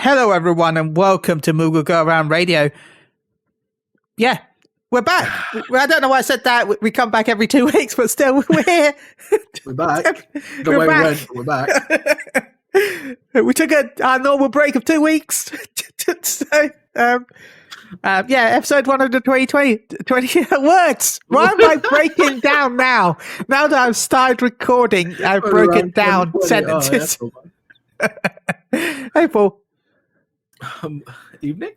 Hello, everyone, and welcome to Moogle Go Round Radio. Yeah, we're back. I don't know why I said that. We come back every 2 weeks, but still, we're here. We're back. We're back. We took our normal break of 2 weeks. So, episode 120 words. Why am I breaking down now? Now that I've started recording, I've broken down sentences. Hey, Paul. Evening?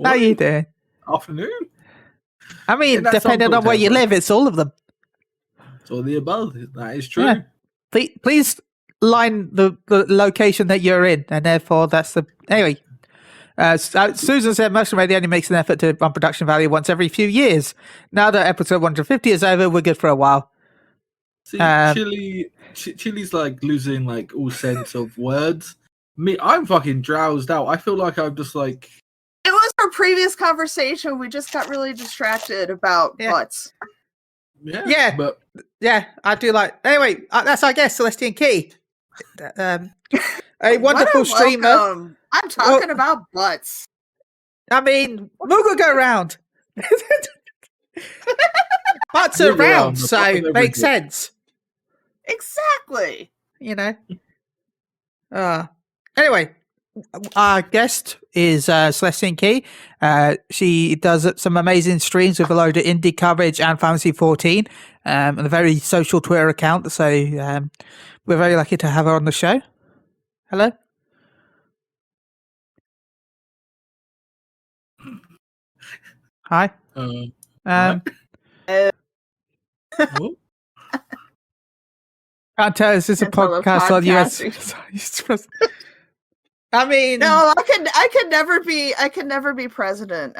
How you doing? Afternoon? I mean, depending on where you live, it's all of them. It's all the above. That is true. Yeah. Please line the location that you're in, and therefore that's the... Anyway, Susan said Mushroom Radio only makes an effort to run production value once every few years. Now that episode 150 is over, we're good for a while. See, Chili's like losing like all sense of words. Me, I'm fucking drowsed out. I feel like I'm just like... It was our previous conversation. We just got really distracted about butts. Yeah, but... Yeah, I do like... Anyway, that's our guest, Celestina Kitty. A wonderful streamer. I'm talking about butts. I mean, Moogle Go Round. Butts are round, so makes sense. Exactly. You know. Anyway, our guest is Celestina Kitty. She does some amazing streams with a load of indie coverage and Fantasy 14, and a very social Twitter account. So we're very lucky to have her on the show. Hello. Hi. Can't tell. Is this a podcast on US? I mean, no, I could never be president.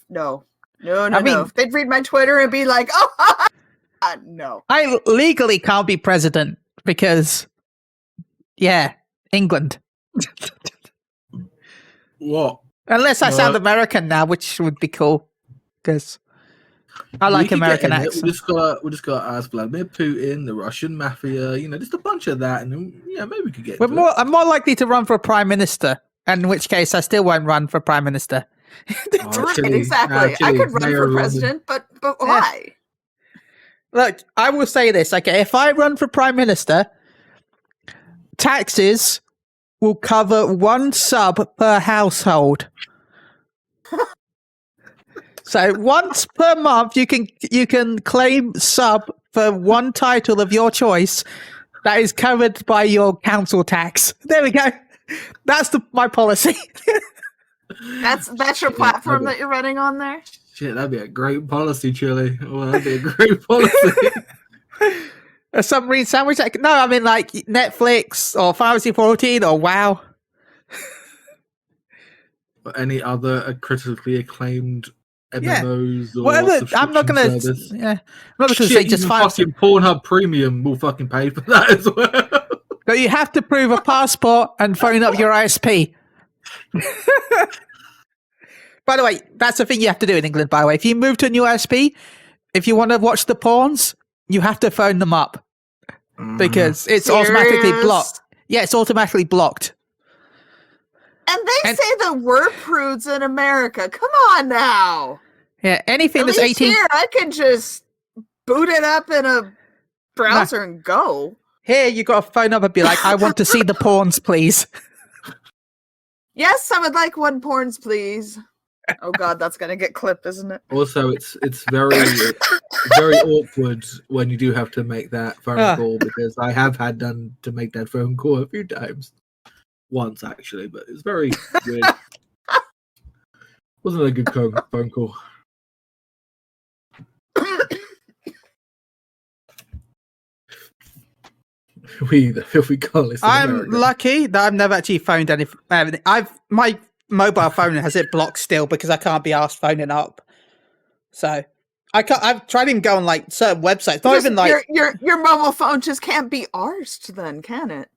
No. They'd read my Twitter and be like, oh, no. I legally can't be president because, England. What? Unless I sound American now, which would be cool because I like American accents. We just got to ask Vladimir Putin, the Russian mafia, just a bunch of that, and then, maybe we could get. I'm more likely to run for prime minister, in which case I still won't run for prime minister. Right, exactly. I could run for president, but why? Look, I will say this. Okay, if I run for prime minister, taxes will cover one sub per household. So once per month, you can claim sub for one title of your choice that is covered by your council tax. There we go. That's my policy. That's your platform that you're running on there? Shit, that'd be a great policy, Chili. Well, that'd be a great policy. A submarine sandwich? No, I mean like Netflix or Fantasy 14 or WoW. Or any other critically acclaimed MMOs or whatever. I'm not gonna. Service. Yeah, I'm not gonna say just fucking Pornhub Premium will fucking pay for that as well. But you have to prove a passport and phone up your ISP. By the way, that's the thing you have to do in England. By the way, if you move to a new ISP, if you want to watch the porns, you have to phone them up because it's automatically blocked. Yeah, it's automatically blocked. And they say that we're prudes in America. Come on now. Yeah, anything that's 18. Here, I can just boot it up in a browser and go. Here, you got to phone up and be like, I want to see the porns, please. Yes, I would like one porns, please. Oh God, that's gonna get clipped, isn't it? Also, it's very very awkward when you do have to make that phone call because I have had to make that phone call a few times. Once actually, but it's very weird. Wasn't a good phone call. We the filthy colonists. I'm lucky that I've never actually phoned anything. My mobile phone has it blocked still because I can't be asked phoning up. So I've tried even going like certain websites. Not even like your mobile phone just can't be arsed then, can it?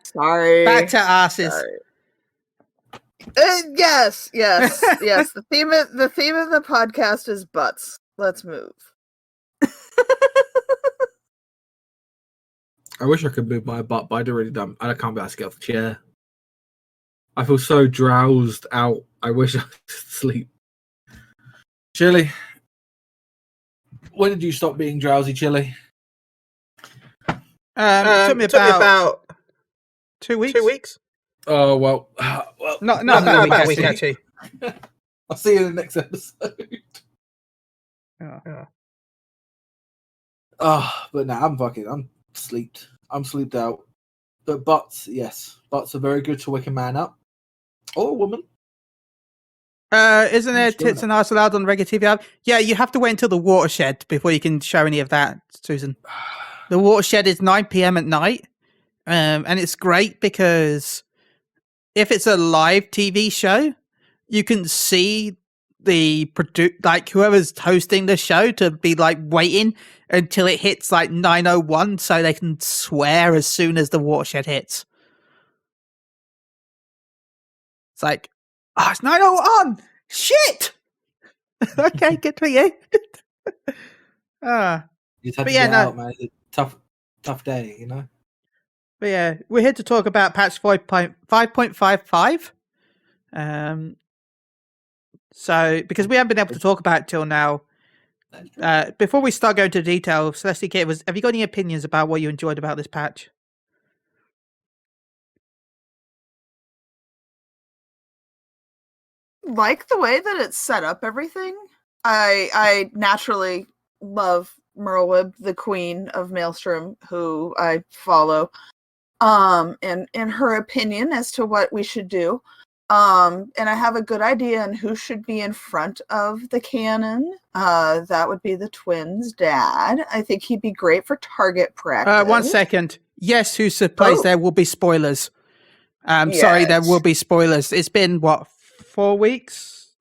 Sorry. Back to asses. Yes. The theme of the podcast is butts. Let's move. I wish I could move my butt, but I don't really dumb. I can't be able to get off the chair. I feel so drowsed out. I wish I could sleep. Chili, when did you stop being drowsy, Chili? It took me about 2 weeks. 2 weeks. Oh well, Not about a week actually. I'll see you in the next episode. Oh. But now I'm sleeped. I'm sleeped out. But butts, yes, butts are very good to wake a man up or a woman. Isn't there tits and arse allowed on regular TV? Yeah, you have to wait until the watershed before you can show any of that, Susan. The watershed is 9 p.m. at night, and it's great because if it's a live TV show, you can see the whoever's hosting the show to be like waiting until it hits like 9:01 so they can swear as soon as the watershed hits. It's like, oh, it's 9:01. Shit. Okay, good for you. You just have to get out, man. It's a tough day, you know. But yeah, we're here to talk about patch 5.55. So because we haven't been able to talk about it till now. Before we start going into detail, Celestina Kitty, have you got any opinions about what you enjoyed about this patch? Like the way that it's set up everything. I naturally love Merlwyb, the queen of Maelstrom, who I follow, and her opinion as to what we should do. And I have a good idea on who should be in front of the cannon. That would be the twins' dad. I think he'd be great for target practice. 1 second. Yes, who plays there will be spoilers. Yes. Sorry, there will be spoilers. It's been, 4 weeks?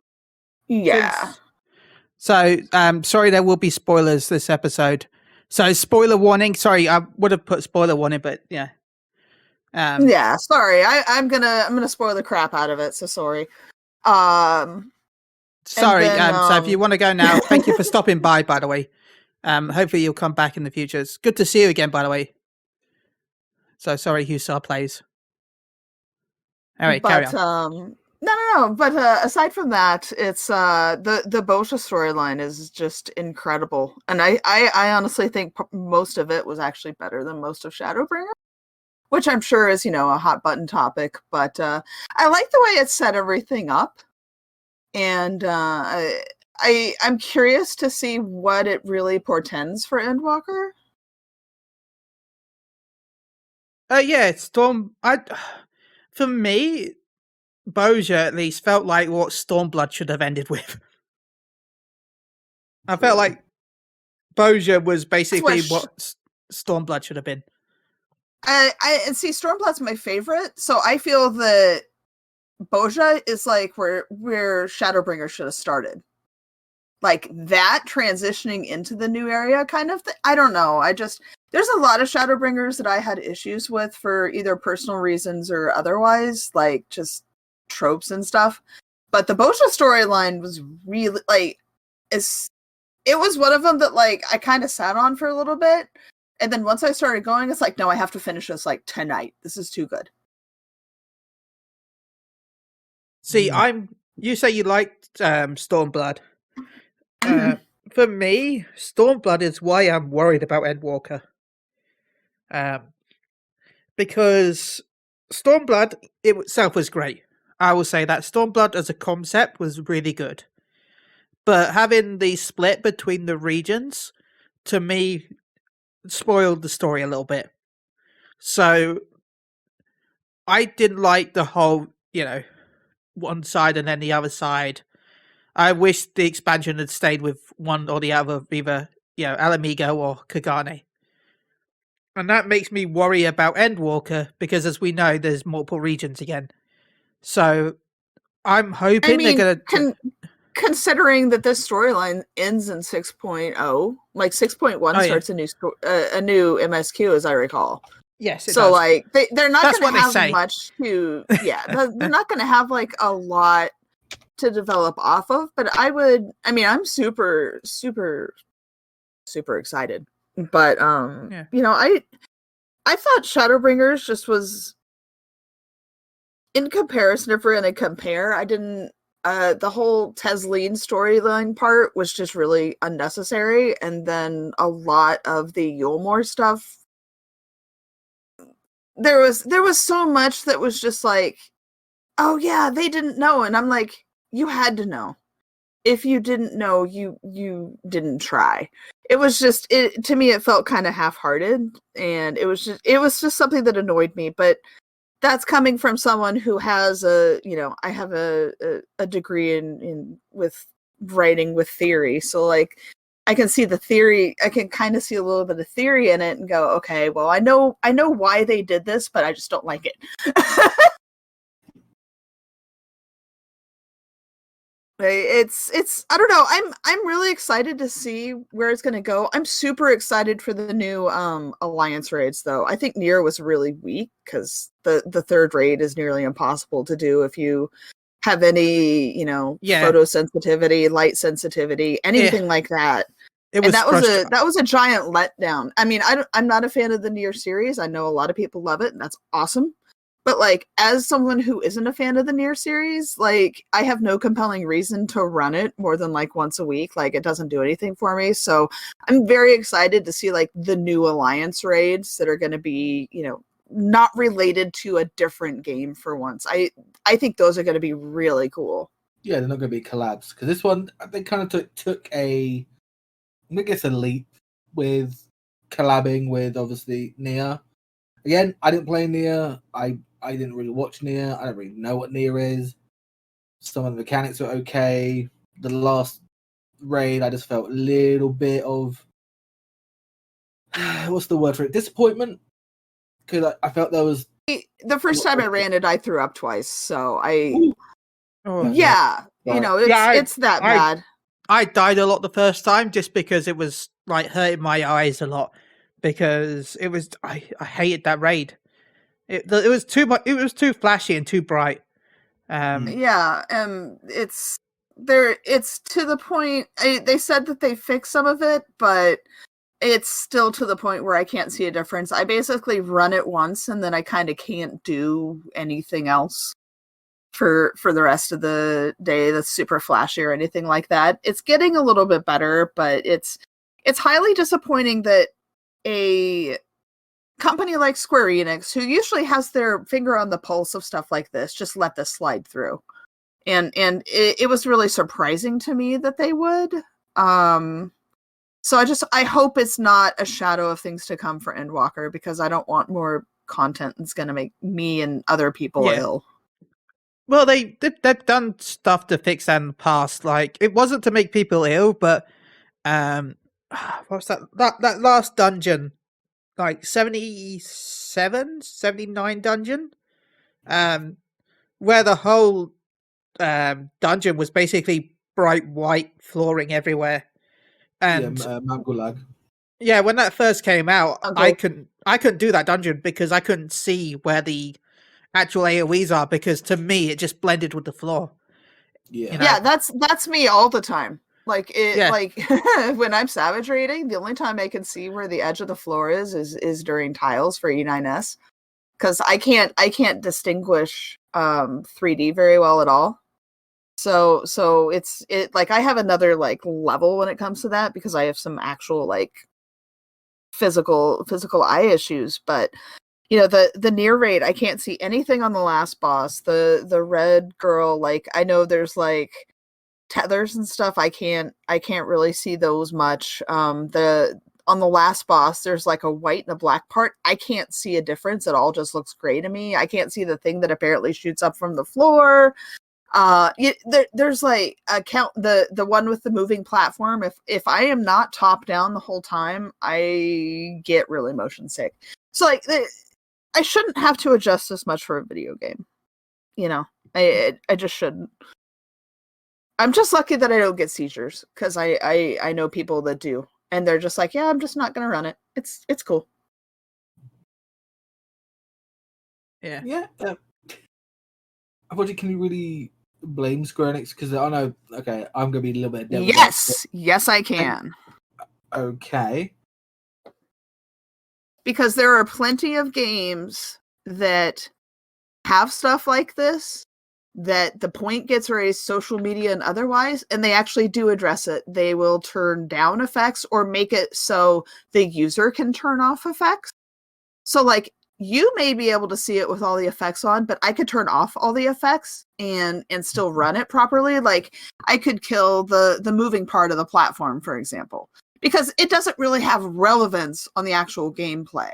Yeah. So, sorry, there will be spoilers this episode. So, spoiler warning. Sorry, I would have put spoiler warning, but yeah. Yeah, sorry. I'm gonna spoil the crap out of it, so sorry. Sorry, so if you want to go now, thank you for stopping by the way. Hopefully you'll come back in the future. It's good to see you again, by the way. So sorry, Hussar plays. All right, carry on. No. But aside from that, it's the Bosha storyline is just incredible, and I honestly think most of it was actually better than most of Shadowbringer, which I'm sure is a hot button topic. But I like the way it set everything up, and I'm curious to see what it really portends for Endwalker. Yeah, for me, Bosha at least felt like what Stormblood should have ended with. I felt like Bosha was basically what Stormblood should have been. I see Stormblood's my favorite, so I feel that Bosha is like where Shadowbringer should have started. Like that transitioning into the new area kind of thing. I don't know. There's a lot of Shadowbringers that I had issues with for either personal reasons or otherwise, like just tropes and stuff. But the Bosha storyline was really it was one of them that like I kind of sat on for a little bit. And then once I started going, it's like, no, I have to finish this like tonight. This is too good. See, you say you liked Stormblood. For me, Stormblood is why I'm worried about Endwalker. Because Stormblood itself was great. I will say that Stormblood as a concept was really good. But having the split between the regions, to me, spoiled the story a little bit. So I didn't like the whole, one side and then the other side. I wish the expansion had stayed with one or the other, either, Alamigo or Kagane. And that makes me worry about Endwalker because, as we know, there's multiple regions again. So I'm hoping they're going to... Considering that this storyline ends in 6.0, like 6.1 starts a new MSQ, as I recall. Yes, it so does. like they're not going to have much to. Yeah, they're not going to have like a lot to develop off of. But I'm super, super, super excited. But I thought Shadowbringers just was, in comparison, if we're going to compare, I didn't, the whole Tesleen storyline part was just really unnecessary. And then a lot of the Yulmore stuff, there was so much that was just like, oh yeah, they didn't know. And I'm like, you had to know. If you didn't know, you didn't try. It was just, to me, it felt kind of half-hearted, and it was just something that annoyed me. But that's coming from someone who has I have a degree in with writing with theory, so like I can see the theory. I can kind of see a little bit of theory in it and go, okay, well, I know why they did this, but I just don't like it. It's I don't know. I'm really excited to see where it's going to go. I'm super excited for the new alliance raids, though. I think Nier was really weak because the third raid is nearly impossible to do if you have any photosensitivity, light sensitivity, anything like that. And that was a giant letdown. I mean, I'm not a fan of the Nier series. I know a lot of people love it, and that's awesome. But like, as someone who isn't a fan of the Nier series, like, I have no compelling reason to run it more than like once a week. Like, it doesn't do anything for me. So I'm very excited to see like the new alliance raids that are going to be, not related to a different game for once. I think those are going to be really cool. Yeah, they're not going to be collabs because this one they kind of took a, I guess, a leap with collabing with obviously Nier. Again, I didn't play Nier. I didn't really watch Nier. I don't really know what Nier is. Some of the mechanics are okay. The last raid, I just felt a little bit of what's the word for it? Disappointment. Because I felt there was the first time I ran it, I threw up twice. So Right. it's that bad. I died a lot the first time just because it was like hurting my eyes a lot because it was I hated that raid. It was too much. It was too flashy and too bright. It's there. It's to the point. They said that they fixed some of it, but it's still to the point where I can't see a difference. I basically run it once, and then I kind of can't do anything else for the rest of the day that's super flashy or anything like that. It's getting a little bit better, but it's highly disappointing that a company like Square Enix, who usually has their finger on the pulse of stuff like this, just let this slide through. And it was really surprising to me that they would. So I hope it's not a shadow of things to come for Endwalker, because I don't want more content that's going to make me and other people ill. Well, they've done stuff to fix that in the past. Like, it wasn't to make people ill, but what was that last dungeon? Like 77, 79 dungeon, where the whole dungeon was basically bright white flooring everywhere, and Moogle. Yeah, when that first came out, I couldn't do that dungeon because I couldn't see where the actual AoEs are, because to me it just blended with the floor. Yeah, that's me all the time. Like when I'm Savage raiding, the only time I can see where the edge of the floor is during tiles for E9S, because I can't distinguish 3D very well at all. So it's like I have another like level when it comes to that, because I have some actual like physical eye issues. But the Nier raid, I can't see anything on the last boss. The red girl, like, I know there's like tethers and stuff. I can't really see those much. On the last boss, there's like a white and a black part. I can't see a difference. It all just looks gray to me. I can't see the thing that apparently shoots up from the floor. There's like the one with the moving platform. If I am not top down the whole time, I get really motion sick. So like I shouldn't have to adjust this much for a video game. I just shouldn't. I'm just lucky that I don't get seizures, because I know people that do, and they're just like, yeah, I'm just not gonna run it. It's cool. Yeah. Can you really blame Square Enix? Because I know, okay, I'm gonna be a little bit devil. Yes, I can. Okay. because there are plenty of games that have stuff like this, that the point gets raised social media and otherwise, and they actually do address it. They will turn down effects or make it so the user can turn off effects. So like you may be able to see it with all the effects on, but I could turn off all the effects and still run it properly. Like I could kill the moving part of the platform, for example, because it doesn't really have relevance on the actual gameplay.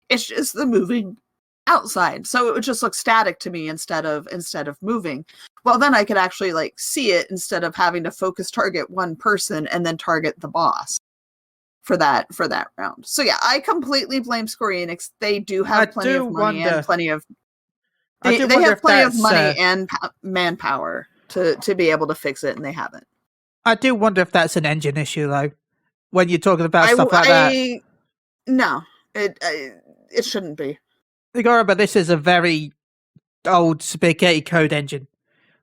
It's just the moving outside, so it would just look static to me instead of moving. Well, then I could actually like see it instead of having to focus target one person and then target the boss for that round. So yeah, I completely blame Square Enix. They do have plenty of money and plenty of they have plenty of money and manpower to be able to fix it, and they haven't. I do wonder if that's an engine issue though. When you're talking about stuff like that, no, it shouldn't be. You gotta remember, this is a very old spaghetti code engine.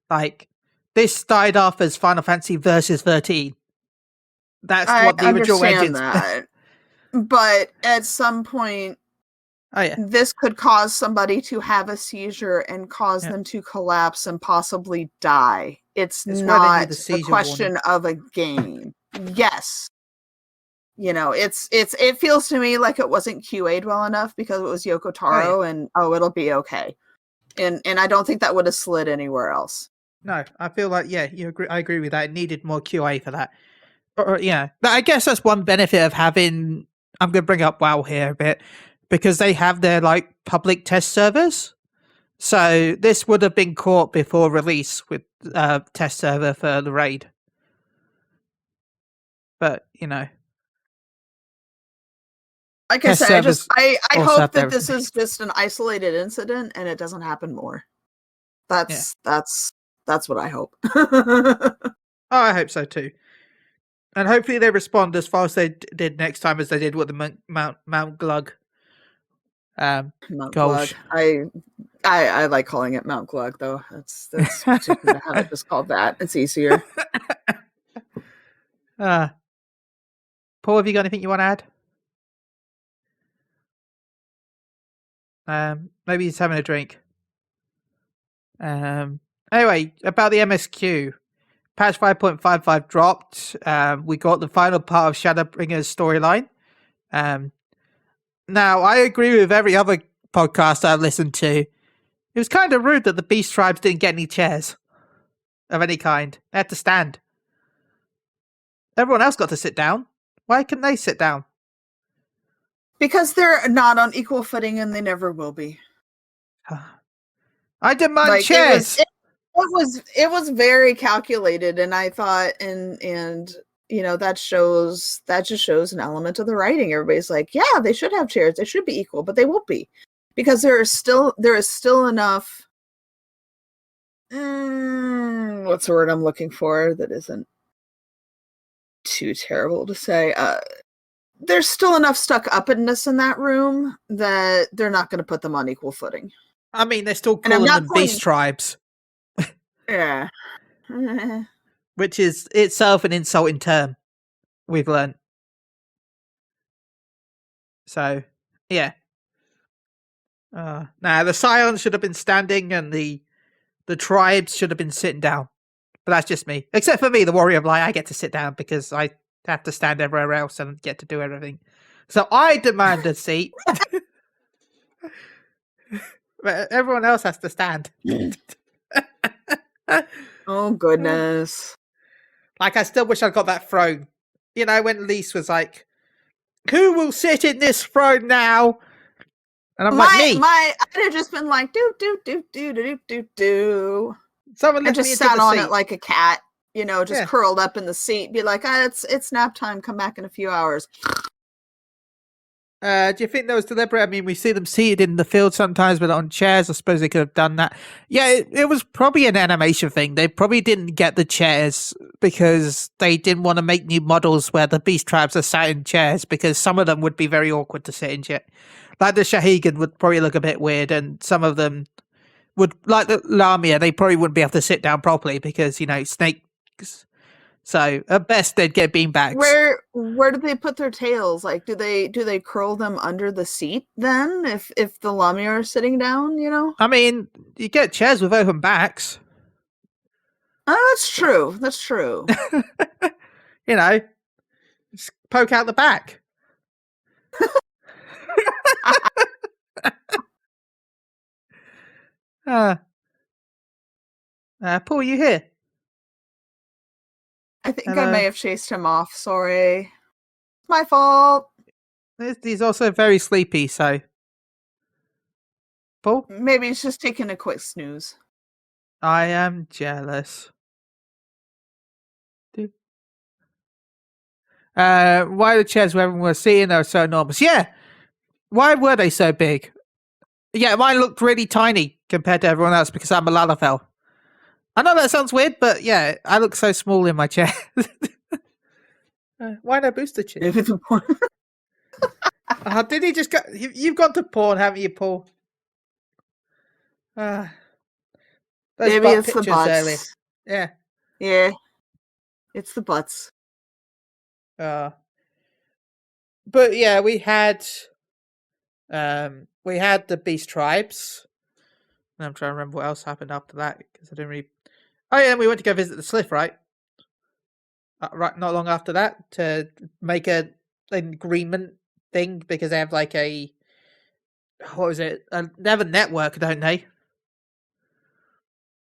Like, this started off as Final Fantasy Versus 13. That's what the original engine. That. But at some point, this could cause somebody to have a seizure and cause them to collapse and possibly die. It's not a question of a game. Yes. You know, it feels to me like it wasn't QA'd well enough because it was Yoko Taro and it'll be okay. And I don't think that would have slid anywhere else. No, I feel like, I agree with that. It needed more QA for that. But I guess that's one benefit of having, I'm going to bring up WoW here a bit, because they have their like public test servers. So this would have been caught before release with test server for the raid. But, like I said, I hope that this is just an isolated incident and it doesn't happen more. That's what I hope. I hope so too. And hopefully they respond as far as they did next time as they did with the Mount Glug. Mount Glug. I like calling it Mount Glug though. That's just gonna have it just called that. It's easier. Paul, have you got anything you want to add? Maybe he's having a drink. Anyway, about the MSQ. Patch 5.55 dropped. We got the final part of Shadowbringer's storyline. Now, I agree with every other podcast I've listened to. It was kind of rude that the Beast Tribes didn't get any chairs of any kind. They had to stand. Everyone else got to sit down. Why couldn't they sit down? Because they're not on equal footing and they never will be. I demand chairs. It was very calculated, and I thought, and that just shows an element of the writing. Everybody's like, yeah, they should have chairs. They should be equal, but they won't be, because there is still enough. What's the word I'm looking for that isn't too terrible to say? There's still enough stuck-uppedness in that room that they're not going to put them on equal footing. I mean, they're still calling them Beast Tribes. Yeah. Which is itself an insulting term, we've learned. So, yeah. Now, the Scions should have been standing and the tribes should have been sitting down. But that's just me. Except for me, the Warrior of Light, I get to sit down because I have to stand everywhere else and get to do everything. So I demand a seat. But everyone else has to stand. Oh, goodness. Like, I still wish I got that throne. When Lise was like, who will sit in this throne now? And I'm like, me. I'd have just been like, do. Someone and just sat on it like a cat, curled up in the seat. Be like, it's nap time. Come back in a few hours. Do you think that was deliberate? I mean, we see them seated in the field sometimes, but on chairs. I suppose they could have done that. Yeah, it was probably an animation thing. They probably didn't get the chairs because they didn't want to make new models where the Beast Tribes are sat in chairs, because some of them would be very awkward to sit in chairs. Like the Shahigan would probably look a bit weird, and some of them would, like the Lamia, they probably wouldn't be able to sit down properly because, snakes So at best they'd get beanbags. Where do they put their tails? Like, do they curl them under the seat then? If the Lamia are sitting down, you know? I mean, you get chairs with open backs. Oh, that's true. That's true. You know, just poke out the back. Paul, you here? I think Hello? I may have chased him off. Sorry. My fault. He's also very sleepy, so. Paul? Maybe he's just taking a quick snooze. I am jealous. Why the chairs where everyone was sitting are so enormous? Yeah. Why were they so big? Yeah, mine looked really tiny compared to everyone else because I'm a Lalafell. I know that sounds weird, but yeah, I look so small in my chair. Why no booster chair? Maybe the point. Did he just go? You've gone to porn, haven't you, Paul? Those Maybe butt it's the pictures butts. earlier. Yeah. Yeah. It's the butts. But yeah, we had the beast tribes. And I'm trying to remember what else happened after that because I didn't really. Oh yeah, we went to go visit the Slith, right? Right, not long after that to make an agreement thing because they have like a what was it? They have a network, don't they?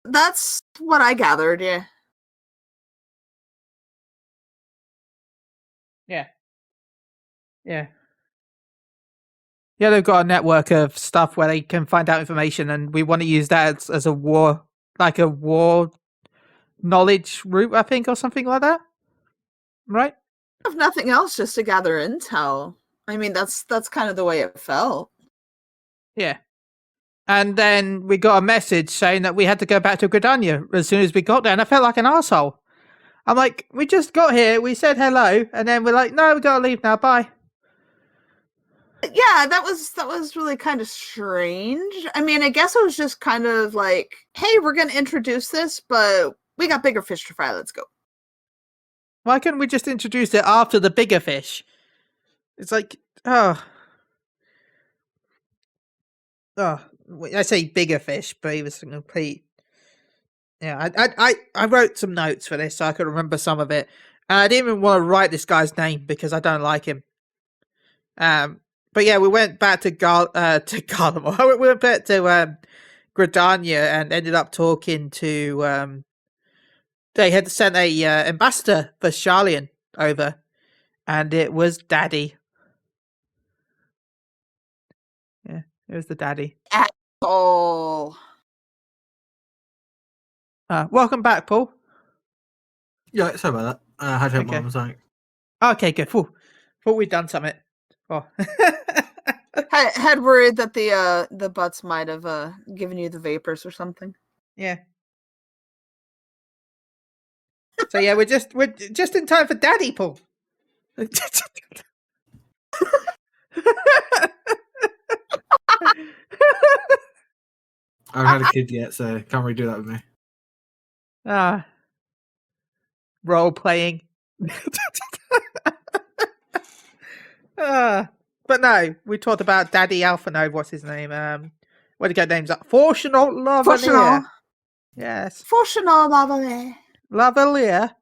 That's what I gathered, yeah. Yeah. Yeah, they've got a network of stuff where they can find out information, and we want to use that as a war knowledge route, I think, or something like that. Right? If nothing else, just to gather intel. I mean, that's kind of the way it felt. Yeah. And then we got a message saying that we had to go back to Gridania as soon as we got there, and I felt like an asshole. I'm like, we just got here, we said hello, and then we're like, no, we gotta leave now, bye. Yeah, that was really kind of strange. I mean, I guess it was just kind of like, hey, we're gonna introduce this, but we got bigger fish to fry. Let's go. Why couldn't we just introduce it after the bigger fish? It's like, I say bigger fish, but he was a complete. Yeah, I wrote some notes for this so I could remember some of it. And I didn't even want to write this guy's name because I don't like him. But yeah, we went back to Garlemald. We went back to Gridania and ended up talking to. They had sent a ambassador for Charlian over, and it was Daddy. Yeah, it was the Daddy. Oh, Welcome back, Paul. Yeah, sorry about that. I had to help Okay. Mum or something. Okay, good. Thought we'd done something. Oh. had worried that the butts might have given you the vapors or something. Yeah. So yeah, we're just in time for Daddy, Paul. I haven't had a kid yet, so can't really do that with me. Role playing. But no, we talked about Daddy Alphanode. What's his name? What did he get names up? Fortunal Lavalier. Yes. Fortunal Lavalier. Lavalier.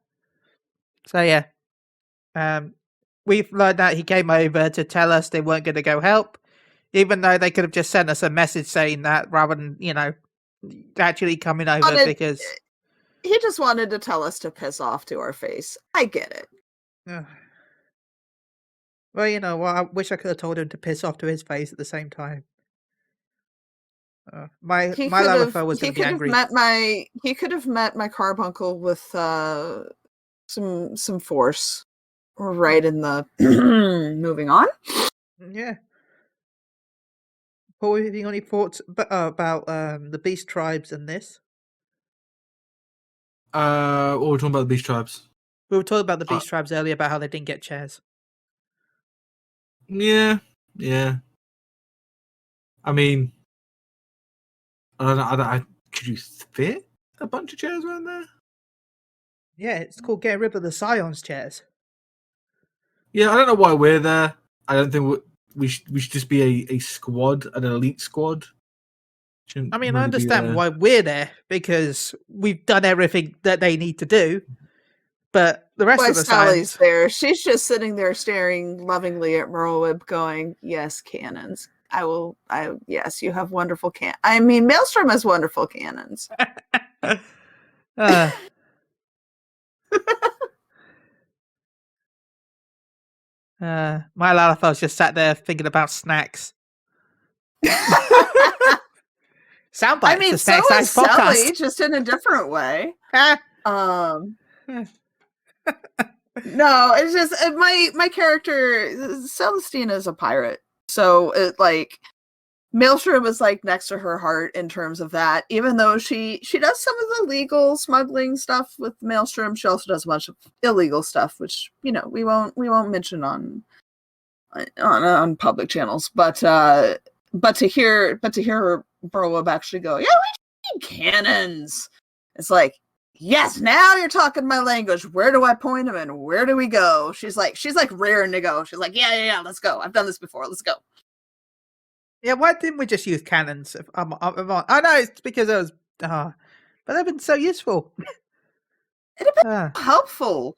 So yeah. We've learned that he came over to tell us they weren't going to go help, even though they could have just sent us a message saying that rather than, actually coming over because he just wanted to tell us to piss off to our face. I get it. Well, you know what? I wish I could have told him to piss off to his face at the same time. My Lalafell was going to be angry. He could have met my carbuncle with some force. Right in the moving on. Yeah. Paul, have you got any thoughts about the beast tribes and this? What were we talking about the beast tribes? We were talking about the beast tribes earlier about how they didn't get chairs. Yeah. I mean, I don't know. Could you fit a bunch of chairs around there? Yeah, it's called getting rid of the Scions chairs. Yeah, I don't know why we're there. I don't think we should just be a squad, an elite squad. Shouldn't I mean, I really be understand there. why we're there because we've done everything that they need to do, but the rest Why of the Sally's Scions, there. She's just sitting there staring lovingly at Merlewib going, yes, cannons. Yes, you have wonderful I mean, Maelstrom has wonderful cannons. uh, my Lalafell's just sat there thinking about snacks. Soundbite. I mean, the so Snack is Size podcast. Sally, just in a different way. No, it's just my character Celestina is a pirate, so it like Maelstrom is like next to her heart in terms of that. Even though she does some of the legal smuggling stuff with Maelstrom, she also does a bunch of illegal stuff, which we won't mention on public channels. But to hear Burlweb actually go, yeah, we need cannons. It's like, yes, now you're talking my language. Where do I point them and where do we go? She's like raring to go. She's like, yeah, let's go. I've done this before. Let's go. Yeah, why didn't we just use cannons? I know it's because it was, but they've been so useful. It'd have been helpful.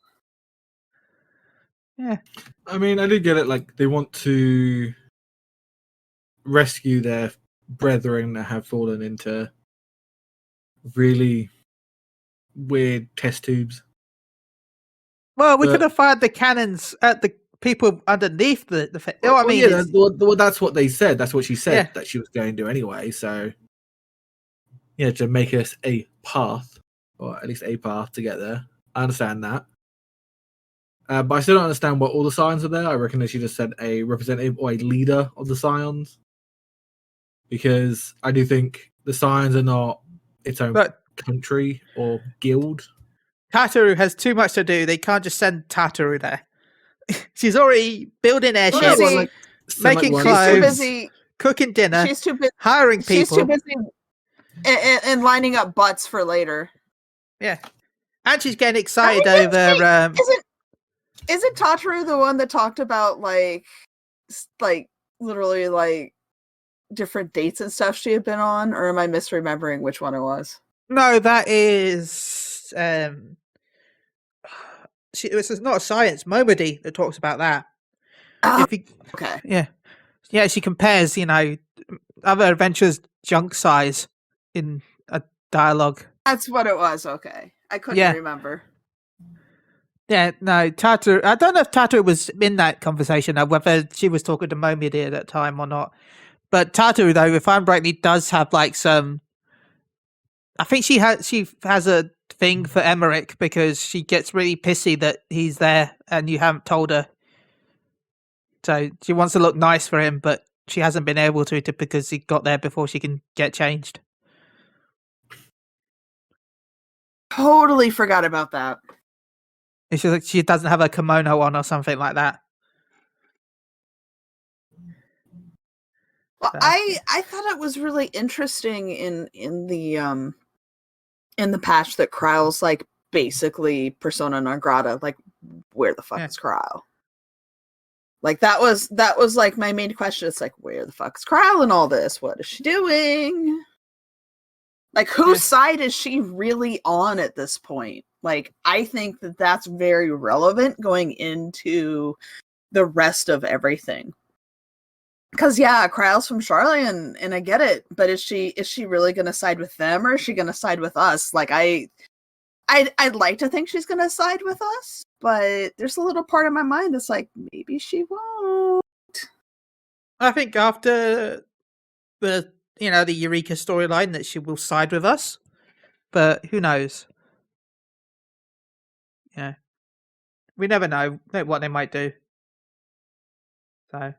Yeah, I mean, I do get it. Like, they want to rescue their brethren that have fallen into really weird test tubes. well, we could have fired the cannons at the people underneath the. That's what they said. That's what she said that she was going to do anyway. So, to make us a path, or at least a path to get there. I understand that. But I still don't understand what all the Scions are there. I reckon that she just said a representative or a leader of the Scions. Because I do think the Scions are not its own country or guild. Tataru has too much to do. They can't just send Tataru there. She's already building airships, making clothes, cooking dinner, she's too busy hiring people. She's too busy and lining up butts for later. Yeah. And she's getting excited over... Isn't Tataru the one that talked about, like literally, like, different dates and stuff she had been on? Or am I misremembering which one it was? No, that is... it's not a science. Momody that talks about that. Okay. Yeah, she compares, other adventures junk size in a dialogue. That's what it was. Okay. I couldn't remember. Yeah, no, Tataru. I don't know if Tataru was in that conversation, or whether she was talking to Momody at that time or not. But Tataru, though, if I'm rightly, does have like some. I think she has a thing for Emmerich because she gets really pissy that he's there and you haven't told her. So she wants to look nice for him, but she hasn't been able to because he got there before she can get changed. Totally forgot about that. It's just like she doesn't have a kimono on or something like that. Well, I thought it was really interesting in the patch that Kryle's like basically persona non grata. Like, where the fuck is Kryle? Like that was like my main question. It's like, where the fuck is Kryle in all this? What is she doing? Like, whose side is she really on at this point? Like, I think that that's very relevant going into the rest of everything. Because Kryle's from Charlie, and I get it, but is she really going to side with them, or is she going to side with us? Like, I'd like to think she's going to side with us, but there's a little part of my mind that's like, maybe she won't. I think after the Eureka storyline that she will side with us, but who knows? Yeah, we never know what they might do. So,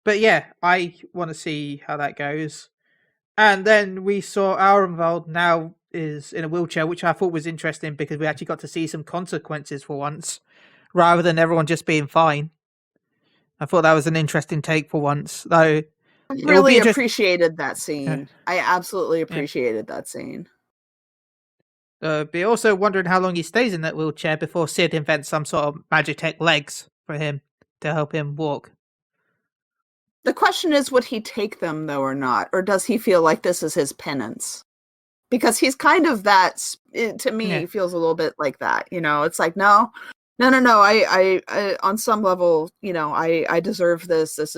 but yeah, I want to see how that goes. And then we saw Aurenwald now is in a wheelchair, which I thought was interesting because we actually got to see some consequences for once, rather than everyone just being fine. I thought that was an interesting take for once, though. I really appreciated that scene. I absolutely appreciated that scene. Be also wondering how long he stays in that wheelchair before Sid invents some sort of Magitech legs for him to help him walk. The question is, would he take them though or not? Or does he feel like this is his penance? Because he's kind of that, to me, feels a little bit like that. It's like, no. I on some level, I deserve this. This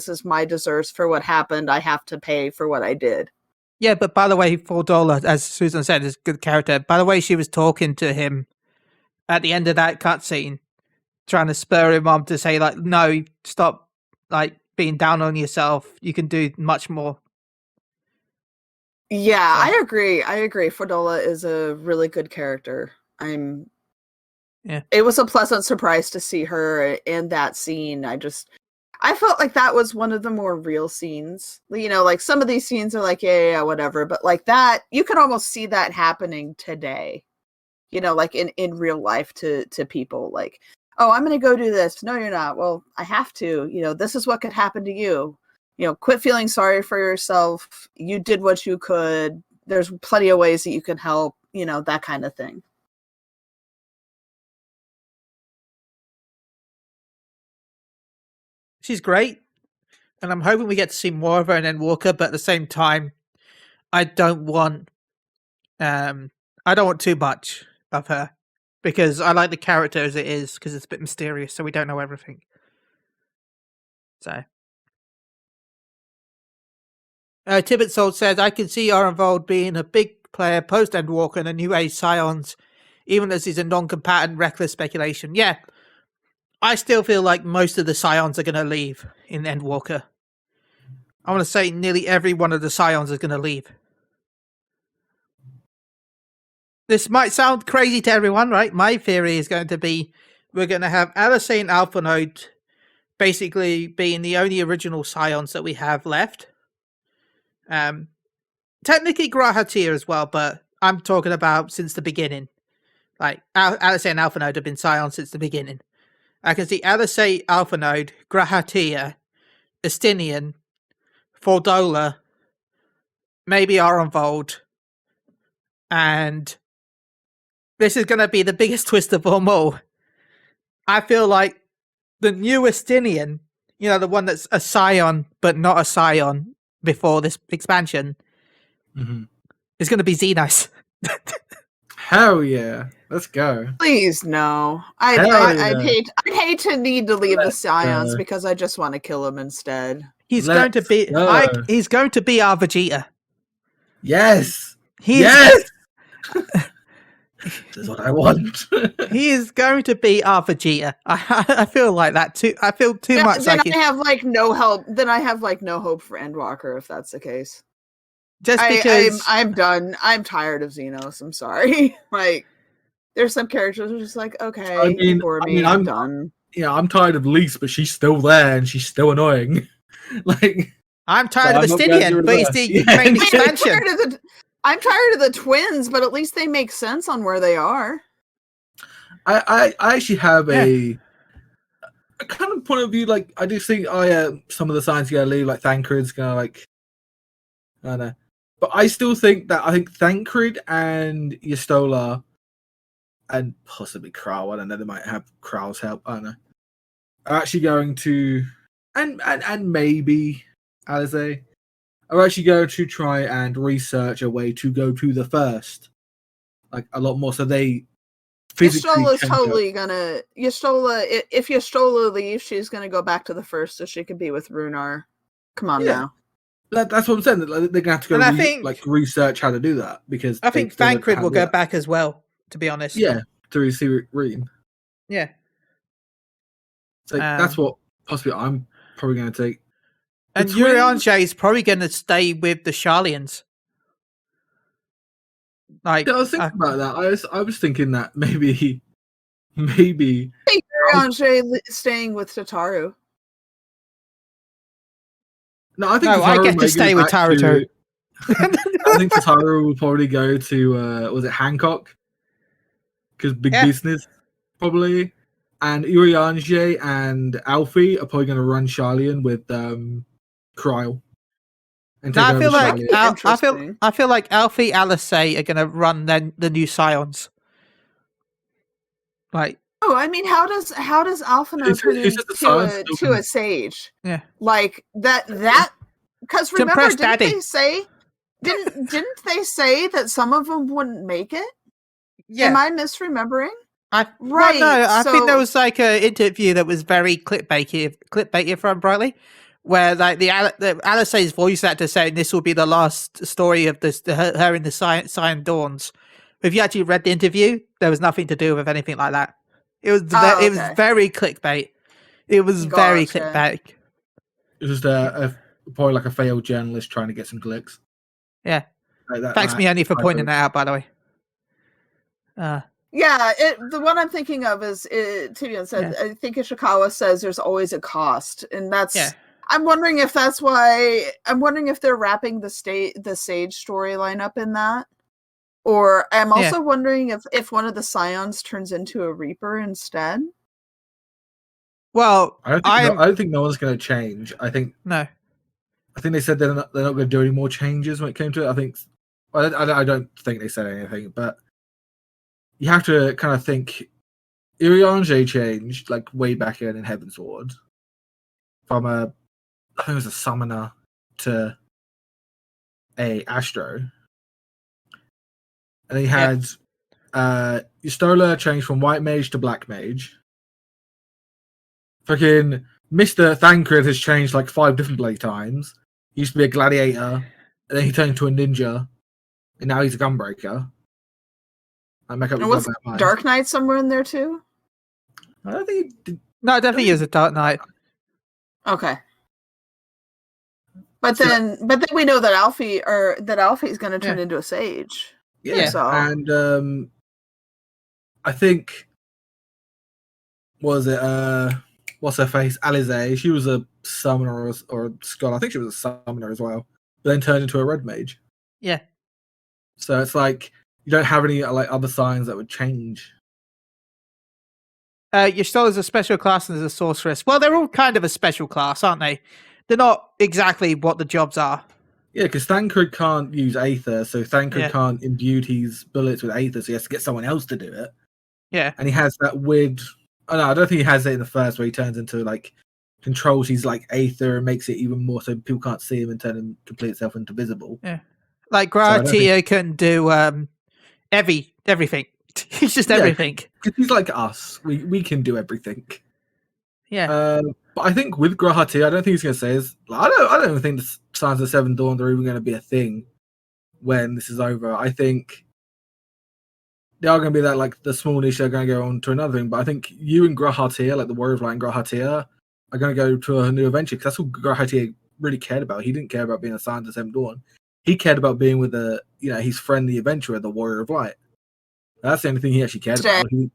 is my deserts for what happened. I have to pay for what I did. Yeah, but by the way, Fordola, as Susan said, is a good character. By the way, she was talking to him at the end of that cutscene, trying to spur him on to say, like, no, stop, like, being down on yourself. You can do much more. Yeah, so. I agree. Fordola is a really good character. It was a pleasant surprise to see her in that scene. I felt like that was one of the more real scenes. Like some of these scenes are like, yeah, whatever. But like that, you can almost see that happening today, like in real life to people. Like, oh, I'm going to go do this. No, you're not. Well, I have to. This is what could happen to you. Quit feeling sorry for yourself. You did what you could. There's plenty of ways that you can help, that kind of thing. She's great, and I'm hoping we get to see more of her in Endwalker, but at the same time, I don't want too much of her, because I like the character as it is, because it's a bit mysterious, so we don't know everything. So, Tibbet Salt says, I can see Arenvald being a big player post-Endwalker and the New Age Scions, even as he's a non-combatant, reckless speculation. Yeah, I still feel like most of the Scions are going to leave in Endwalker. I want to say nearly every one of the Scions is going to leave. This might sound crazy to everyone, right? My theory is going to be we're going to have Alizé and Alpha Node basically being the only original Scions that we have left. Technically Grahatir as well, but I'm talking about since the beginning. Like, Alizé and Alpha Node have been Scions since the beginning. I can see Alizé, Alpha Node, Grahatir, Estinian, Fordola, maybe Arenvald, and this is going to be the biggest twist of them all. I feel like the new Estinian, the one that's a Scion, but not a Scion before this expansion, is going to be Xenos. Hell yeah. Let's go. Please no. I'd hate to need to leave the Scions because I just want to kill him instead. He's going to be our Vegeta. Yes. Yes. This is what I want. He is going to be our Vegeta. I feel like that too. I feel too much then like I have like no help. Then I have like no hope for Endwalker if that's the case. Just because I'm done. I'm tired of Xenos. I'm sorry. Like, there's some characters who are just like, okay, I'm done. Yeah, I'm tired of Lise, but she's still there and she's still annoying. Like, I'm tired of Estinian, but he's the main expansion. I'm tired of the twins, but at least they make sense on where they are. I actually have a kind of point of view. Like, I do think some of the signs gonna leave, like Thancred's gonna like, I don't know. But I still think Thancred and Yestola and possibly Krau, I don't know, they might have Krau's help, I don't know, are actually going to, and maybe Alizé, are actually going to try and research a way to go to the first, like a lot more, so they physically Yestola's totally gonna, if Yestola leaves, she's gonna go back to the first so she can be with Runar. Come on now. That's what I'm saying. They're gonna have to go research how to do that, because I think Thancred will go back as well. To be honest, yeah, to see Reen. Yeah, so that's what possibly I'm probably going to take. And Urianger is probably going to stay with the Sharlians. Like, I was thinking about that. I was thinking that maybe. Urianger staying with Tataru. No, I think I get to stay with Taruto. I think Tataru will probably go to was it Hancock? Because big business probably, and Urianger and Alfie are probably going to run Sharlian with Kryl. and No, take I over feel like Charlotte. Interesting. I feel like Alfie Alice are gonna run the new Scions. Like, Oh, I mean, how does Alphinaud turn Who said the science still into a sage? yeah, Like that because To remember, impress didn't Daddy. they say didn't they say that some of them wouldn't make it? yeah. Am I misremembering? Well, Right. no, I think there so- was like an interview that was very clickbaity from Brightly, where like the Alice's voice actor saying this will be the last story of her in the Cyan Dawns. If you actually read the interview, there was nothing to do with anything like that. It was it was okay. very clickbait. It was very Gotcha. clickbait. It was just probably like a failed journalist trying to get some clicks. Yeah. Like that, Thanks, Mioni, for type pointing of- that out. By the way. Yeah, the one I'm thinking of is Tibian said. Yeah. I think Ishikawa says there's always a cost, and that's. Yeah. I'm wondering if that's why. I'm wondering if they're wrapping the Sage storyline up in that, or I'm also wondering if one of the Scions turns into a Reaper instead. Well, I don't think no one's going to change. I think no. they said they're not going to do any more changes when it came to it. I think I don't think they said anything, but you have to kind of think. Iriange changed like way back in Heavensward from I think it was a summoner to a Astro, and then you had Stola changed from White Mage to Black Mage. Fucking Mr. Thancred has changed like 5 different blade times. He used to be a gladiator, and then he turned into a ninja, and now he's a gunbreaker. And was Dark Knight somewhere in there too? I don't think he did. No, I don't think he was a Dark Knight. Okay. But then we know that Alfie's going to turn into a sage. Yeah. So. And I think what's her face? Alize. She was a summoner or a scholar. I think she was a summoner as well. But then turned into a red mage. Yeah. So it's like you don't have any like other signs that would change. You're still as a special class and as a sorceress. Well, they're all kind of a special class, aren't they? They're not exactly what the jobs are. Yeah, because Thancred can't use Aether, so Thancred can't imbue his bullets with Aether, so he has to get someone else to do it. Yeah. And he has that weird... I don't think he has it in the first, where he turns into, like, controls his, like, Aether and makes it even more so people can't see him and turn him complete itself into visible. Yeah. Like, Gratia can do everything. He's just everything. Because he's like us. We can do everything. Yeah. But I think with Grahati, I don't think he's going to say is. I don't even think the Signs of the Seven Dawn are even going to be a thing when this is over. I think they are going to be that like the small niche. They're going to go on to another thing. But I think you and Grahatia, like the Warrior of Light and Grahatia, are going to go to a new adventure because that's what Grahatia really cared about. He didn't care about being a Signs of the Seven Dawn. He cared about being with his friend, the adventurer, the Warrior of Light. That's the only thing he actually cared about. He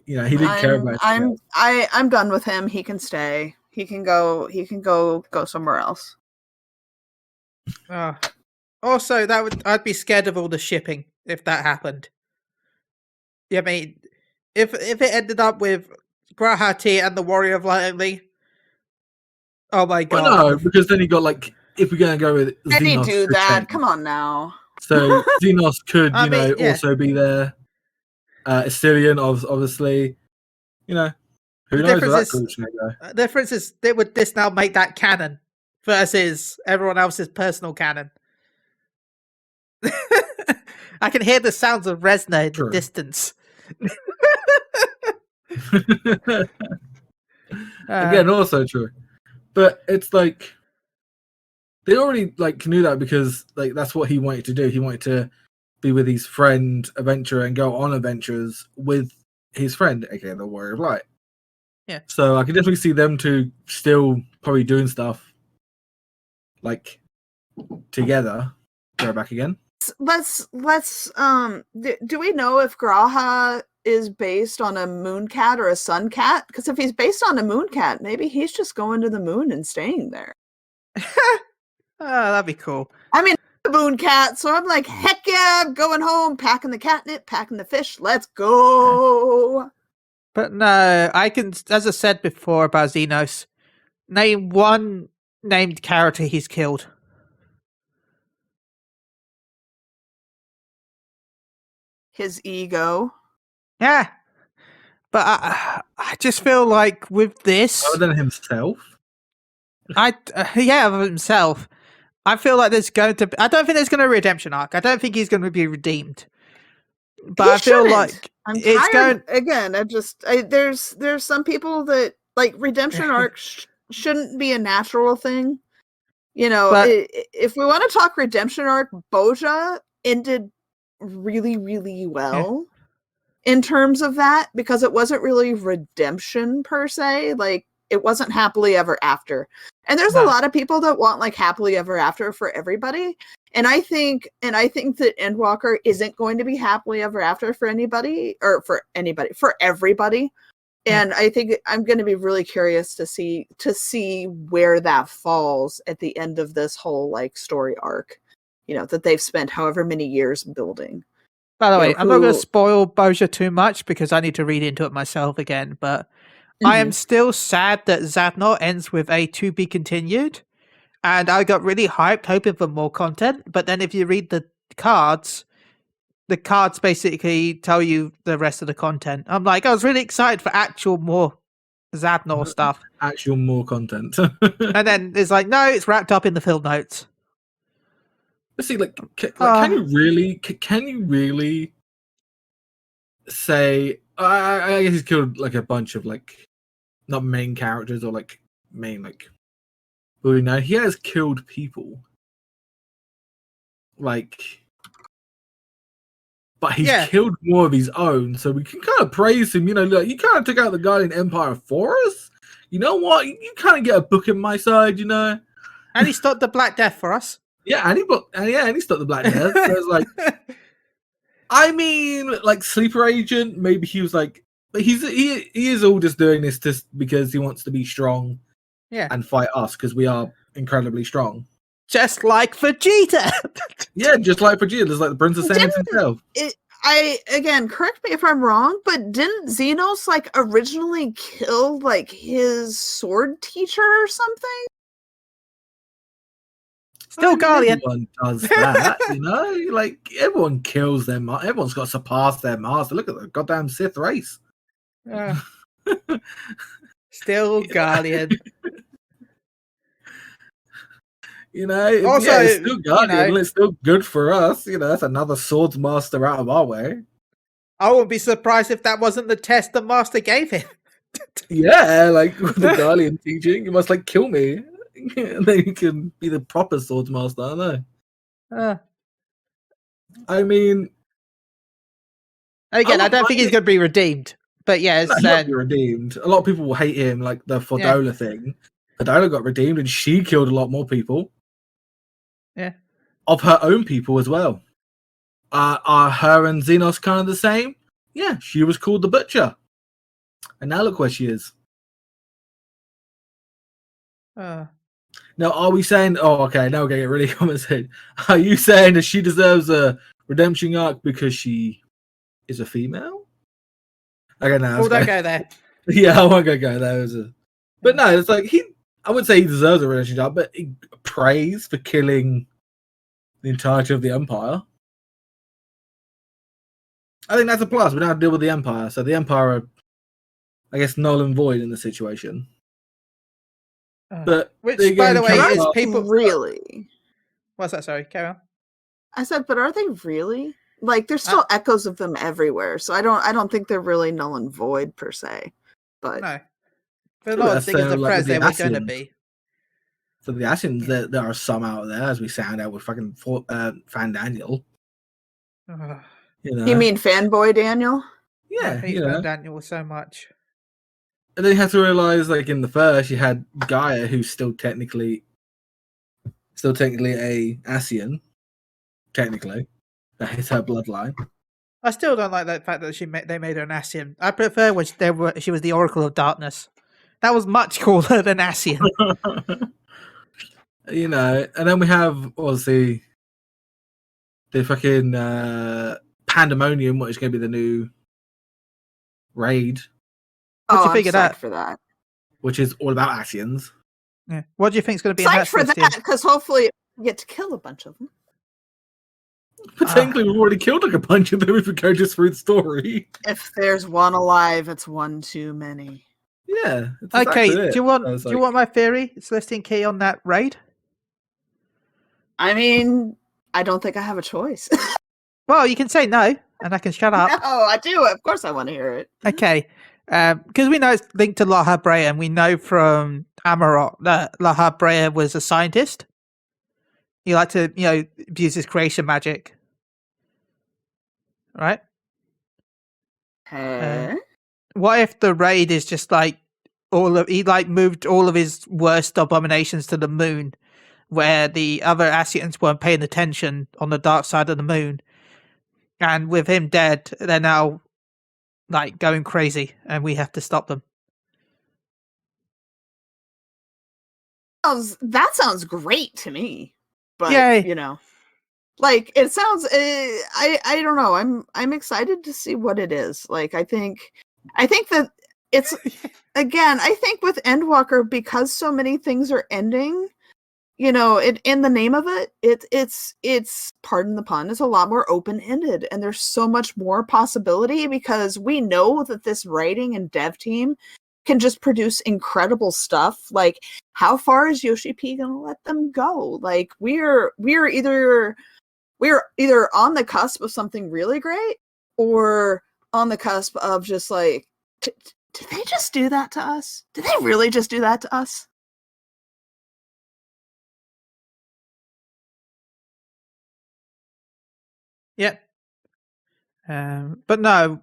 didn't care about. I'm done with him. He can stay. He can go somewhere else. Also, I'd be scared of all the shipping if that happened. Yeah, I mean, if it ended up with Grahati and the Warrior of Light only, oh my god! Well, no, because then you got like if we're gonna go with Xenos, can he do that? Come on now. So Xenos could also be there. Assyrian, obviously, who knows where that group's gonna go. The difference is, would this now make that canon versus everyone else's personal canon? I can hear the sounds of Resna in the distance. Again, also true, but it's like they already like knew that because like that's what he wanted to do. He wanted to be with his friend adventurer and go on adventures with his friend, aka the Warrior of Light. Yeah. So I can definitely see them two still probably doing stuff like together. Go back again. Let's do we know if Graha is based on a moon cat or a sun cat? Because if he's based on a moon cat, maybe he's just going to the moon and staying there. Oh, that'd be cool. I mean, the moon cat, so I'm like, heck yeah, I'm going home, packing the catnip, packing the fish, let's go. But no, I can, as I said before about Xenos, name one named character he's killed. his ego. Yeah. But I just feel like with this, Other than himself. of himself, I feel like there's going to. I don't think there's going to be a redemption arc. I don't think he's going to be redeemed. But He I feel shouldn't. like I'm it's tired. going. Again, there's some people that like redemption arcs shouldn't be a natural thing. You know, But- if we want to talk redemption arc, Boja ended really, really well in terms of that because it wasn't really redemption per se. Like it wasn't happily ever after. And there's a lot of people that want like happily ever after for everybody. And I think that Endwalker isn't going to be happily ever after for anybody or for everybody. And I think I'm going to be really curious to see where that falls at the end of this whole like story arc, you know, that they've spent however many years building. By the way, I'm not going to who- spoil Boja too much because I need to read into it myself again. But I am still sad that Zadnor ends with a to be continued, and I got really hyped hoping for more content. But then if you read the cards basically tell you the rest of the content. I'm like, I was really excited for actual more Zadnor stuff. Actual more content. And then it's like, no, it's wrapped up in the film notes. Let's see, can you really say? I guess he's killed like a bunch of like not main characters or like main like. Well, you know, he has killed people. Like, but he's killed more of his own, so we can kind of praise him. You know, like he kind of took out the Guardian Empire for us. You know what? You kind of get a book in my side, you know. And he stopped the Black Death for us. Yeah, and he stopped the Black Death. So it's like, I mean, like Sleeper Agent. Maybe he was like, but he is all just doing this just because he wants to be strong, and fight us because we are incredibly strong. Just like Vegeta. Yeah, just like Vegeta, just like the Prince of Saiyans himself. Correct me if I'm wrong, but didn't Xenos like originally kill like his sword teacher or something? Still Guardian. Everyone does that, you know? Like, everyone kills them. Everyone's got to surpass their master. Look at the goddamn Sith race. Still Guardian. You know? Also, it's still Guardian. you know, It's still good for us. You know, that's another swords master out of our way. I wouldn't be surprised if that wasn't the test the master gave him. Yeah, like, with the Guardian teaching, you must, like, kill me. And then you can be the proper swords master. I don't know. I mean, again, I don't think he's going to be redeemed. But yeah, he'll not be redeemed. A lot of people will hate him, like the Fordola thing. Fordola got redeemed, and she killed a lot more people. Yeah, of her own people as well. Are her and Xenos kind of the same? Yeah, she was called the Butcher, and now look where she is. Now, are we saying? Oh, okay. Now we're getting really complicated. Are you saying that she deserves a redemption arc because she is a female? Okay, no. We'll don't go there. Yeah, I won't go there. But no, it's like I wouldn't say he deserves a redemption arc, but he praise for killing the entirety of the Empire. I think that's a plus. We don't have to deal with the Empire, so the Empire are, I guess, null and void in the situation. But which, by the way, is people really? What's that? Sorry, carry on. I said, but are they really? Like, there's still echoes of them everywhere, so I don't think they're really null and void per se. But no, for a lot of things in the press, they were going to be. For the Asians, there are some out there, as we sound out with fucking Fan Daniel. You know? You mean fanboy Daniel? Yeah, I hate Fan Daniel so much. And then you have to realize, like in the first, you had Gaia, who's still technically a Asian. Technically, that is her bloodline. I still don't like that fact that they made her an Asian. I prefer when she was the Oracle of Darkness. That was much cooler than Asian. You know, and then we have obviously the fucking Pandemonium, which is going to be the new raid. What do you think of that? For that, which is all about Asians. Yeah. What do you think is going to be in psyched that for that? Because hopefully you get to kill a bunch of them. Potentially, we've already killed like a bunch of them if we go just through the story. If there's one alive, it's one too many. Yeah. It's Okay, exactly do it. you want I was do you like, want my theory, Celestina Kitty, on that raid? I mean, I don't think I have a choice. Well, you can say no, and I can shut up. No, I do. Of course, I want to hear it. Okay, because we know it's linked to La Habrea, and we know from Amarok that La Habrea was a scientist. He liked to, use his creation magic, right? Okay. What if the raid is just like he moved all of his worst abominations to the moon, where the other Asians weren't paying attention on the dark side of the moon, and with him dead, they're now like going crazy, and we have to stop them. That sounds great to me. But Yay. like it sounds. I don't know. I'm excited to see what it is. Like I think that it's again. I think with Endwalker, because so many things are ending. In the name of it, it's pardon the pun, is a lot more open-ended, and there's so much more possibility because we know that this writing and dev team can just produce incredible stuff. Like, how far is Yoshi P gonna let them go? Like, we're either on the cusp of something really great, or on the cusp of just like, did they just do that to us? Did they really just do that to us? Yep. But no,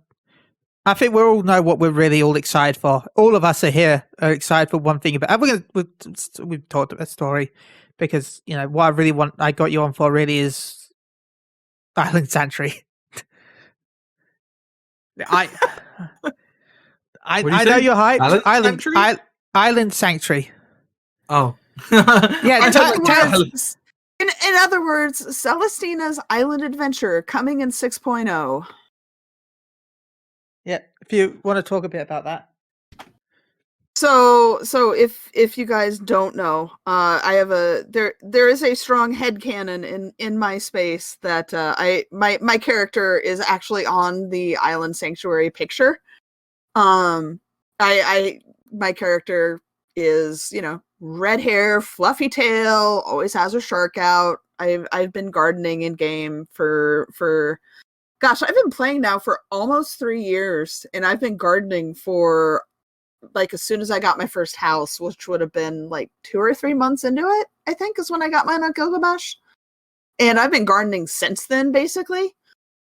I think we all know what we're really all excited for. All of us are excited for one thing. But we've talked about the story because what I got you on for really is Island Sanctuary. I know you're hyped. Island Sanctuary. Oh. Yeah. In other words, Celestina's Island Adventure coming in 6.0. Yeah, if you want to talk a bit about that. So if you guys don't know, I have there is a strong headcanon in my space that my character is actually on the Island Sanctuary picture. My character is, red hair, fluffy tail, always has her shark out. I've been gardening in game for gosh, I've been playing now for almost 3 years, and I've been gardening for like as soon as I got my first house, which would have been like 2 or 3 months into it, I think is when I got mine on Gilgamesh. And I've been gardening since then, basically.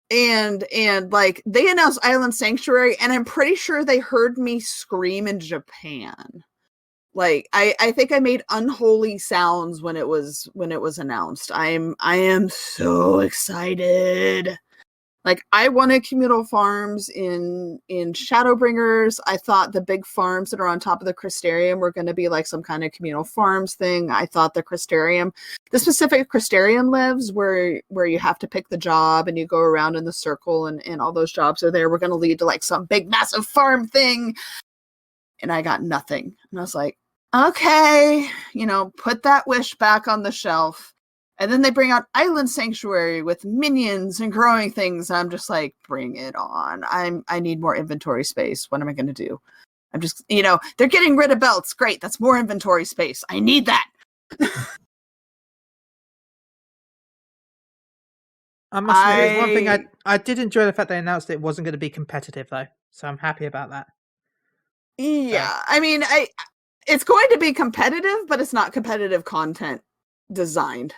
And like they announced Island Sanctuary, and I'm pretty sure they heard me scream in Japan. Like I think I made unholy sounds when it was announced. I am so excited. Like I wanted communal farms in Shadowbringers. I thought the big farms that are on top of the Crystarium were going to be like some kind of communal farms thing. I thought the specific Crystarium lives where you have to pick the job and you go around in the circle and all those jobs are there. We're going to lead to like some big massive farm thing. And I got nothing. And I was like, okay, put that wish back on the shelf. And then they bring out Island Sanctuary with minions and growing things. And I'm just like, bring it on. I need more inventory space. What am I going to do? I'm just, they're getting rid of belts. Great. That's more inventory space. I need that. I must admit, there's one thing I did enjoy the fact they announced it wasn't going to be competitive though. So I'm happy about that. Yeah. I mean, it's going to be competitive, but it's not competitive content designed.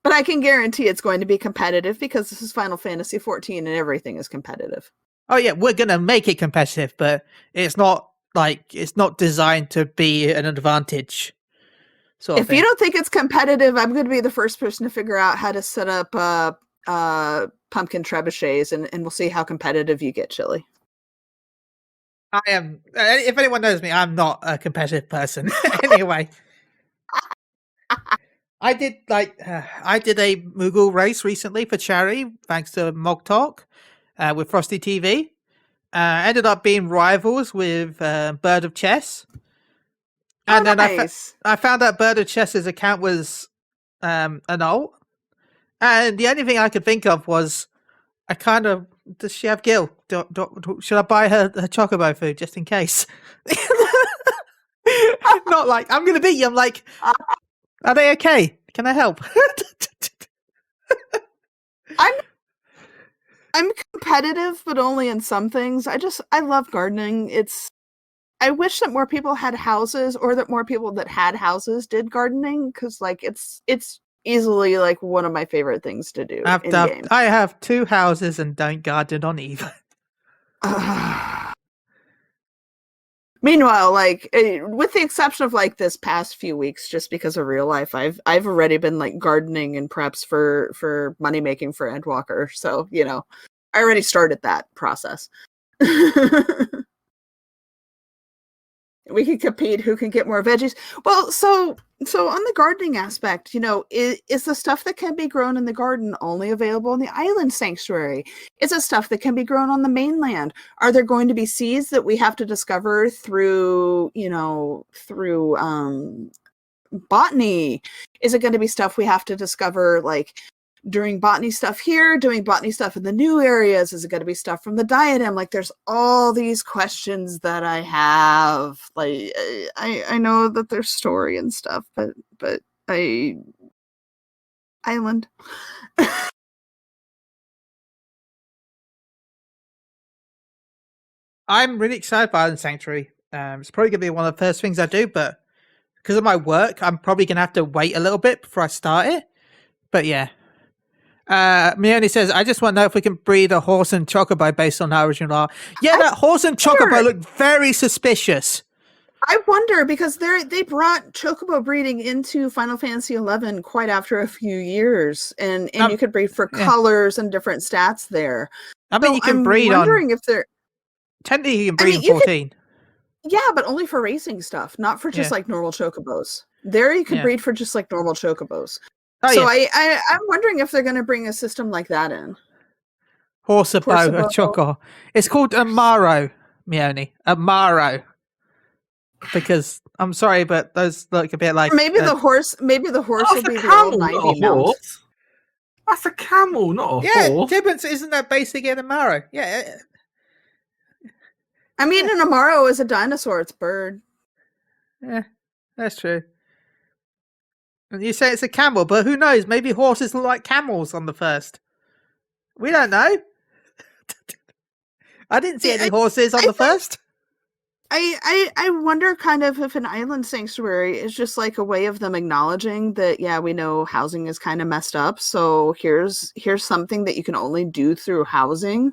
But I can guarantee it's going to be competitive because this is Final Fantasy XIV and everything is competitive. Oh yeah, we're going to make it competitive, but it's not designed to be an advantage. If you don't think it's competitive, I'm going to be the first person to figure out how to set up pumpkin trebuchets, and we'll see how competitive you get, Chili. I am. If anyone knows me, I'm not a competitive person. Anyway. I did a Moogle race recently for charity, thanks to Mog Talk, with Frosty TV. Ended up being rivals with Bird of Chess, and then I found out Bird of Chess's account was an alt, And the only thing I could think of was, does she have Gil? Should I buy her chocobo food just in case? Not like, I'm going to beat you. I'm like, are they okay? Can I help? I'm competitive, but only in some things. I love gardening. I wish that more people had houses, or that more people that had houses did gardening, because like it's easily like one of my favorite things to do in game. I have 2 houses and don't garden on either. Meanwhile, like with the exception of like this past few weeks, just because of real life, I've already been like gardening and preps for money making for Endwalker. So I already started that process. We can compete who can get more veggies. Well, so on the gardening aspect, is the stuff that can be grown in the garden only available in the island sanctuary? Is it stuff that can be grown on the mainland? Are there going to be seeds that we have to discover through botany? Is it going to be stuff we have to discover like doing botany stuff here, doing botany stuff in the new areas? Is it going to be stuff from the diadem? Like, there's all these questions that I have. Like, I know that there's story and stuff, but island. I'm really excited about Island Sanctuary. It's probably going to be one of the first things I do, but because of my work, I'm probably going to have to wait a little bit before I start it. But yeah. Mione says, I just want to know if we can breed a horse and chocobo based on our original art. Yeah, that horse and chocobo look very suspicious. I wonder, because they brought chocobo breeding into Final Fantasy XI quite after a few years, and you could breed for colors and different stats there. I mean, you can breed on... I'm wondering if they're... Technically, you can breed in 14. Yeah, but only for racing stuff, not for just like normal chocobos. There you can breed for just like normal chocobos. I'm wondering if they're going to bring a system like that in. Horsebo, a choco. It's called Amaro, Mione. Amaro. Because I'm sorry, but those look a bit like the horse will be the old 90 mount. That's a camel, not a horse. Yeah, isn't that basically an Amaro? Yeah. I mean, an Amaro is a dinosaur. It's a bird. Yeah, that's true. And you say it's a camel, but who knows? Maybe horses look like camels on the first. We don't know. I didn't see any horses on the first. I wonder kind of if an island sanctuary is just like a way of them acknowledging that, we know housing is kind of messed up. So here's something that you can only do through housing.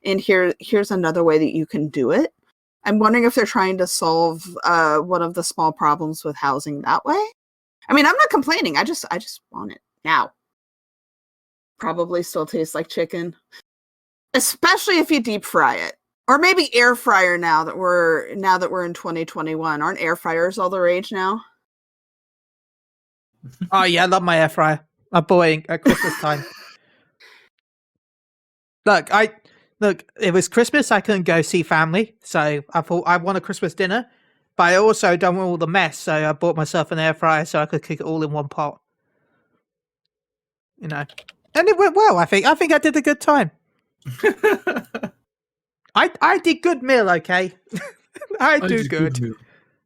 And here's another way that you can do it. I'm wondering if they're trying to solve one of the small problems with housing that way. I mean, I'm not complaining. I just want it now. Probably still tastes like chicken, especially if you deep fry it, or maybe air fryer. Now that we're in 2021, aren't air fryers all the rage now? Oh yeah, I love my air fryer. I'm boiling at Christmas time. Look, it was Christmas. I couldn't go see family, so I thought I want a Christmas dinner. But I also don't want all the mess, so I bought myself an air fryer so I could cook it all in one pot. And it went well. I think I did a good time. I did good meal, okay. I do good.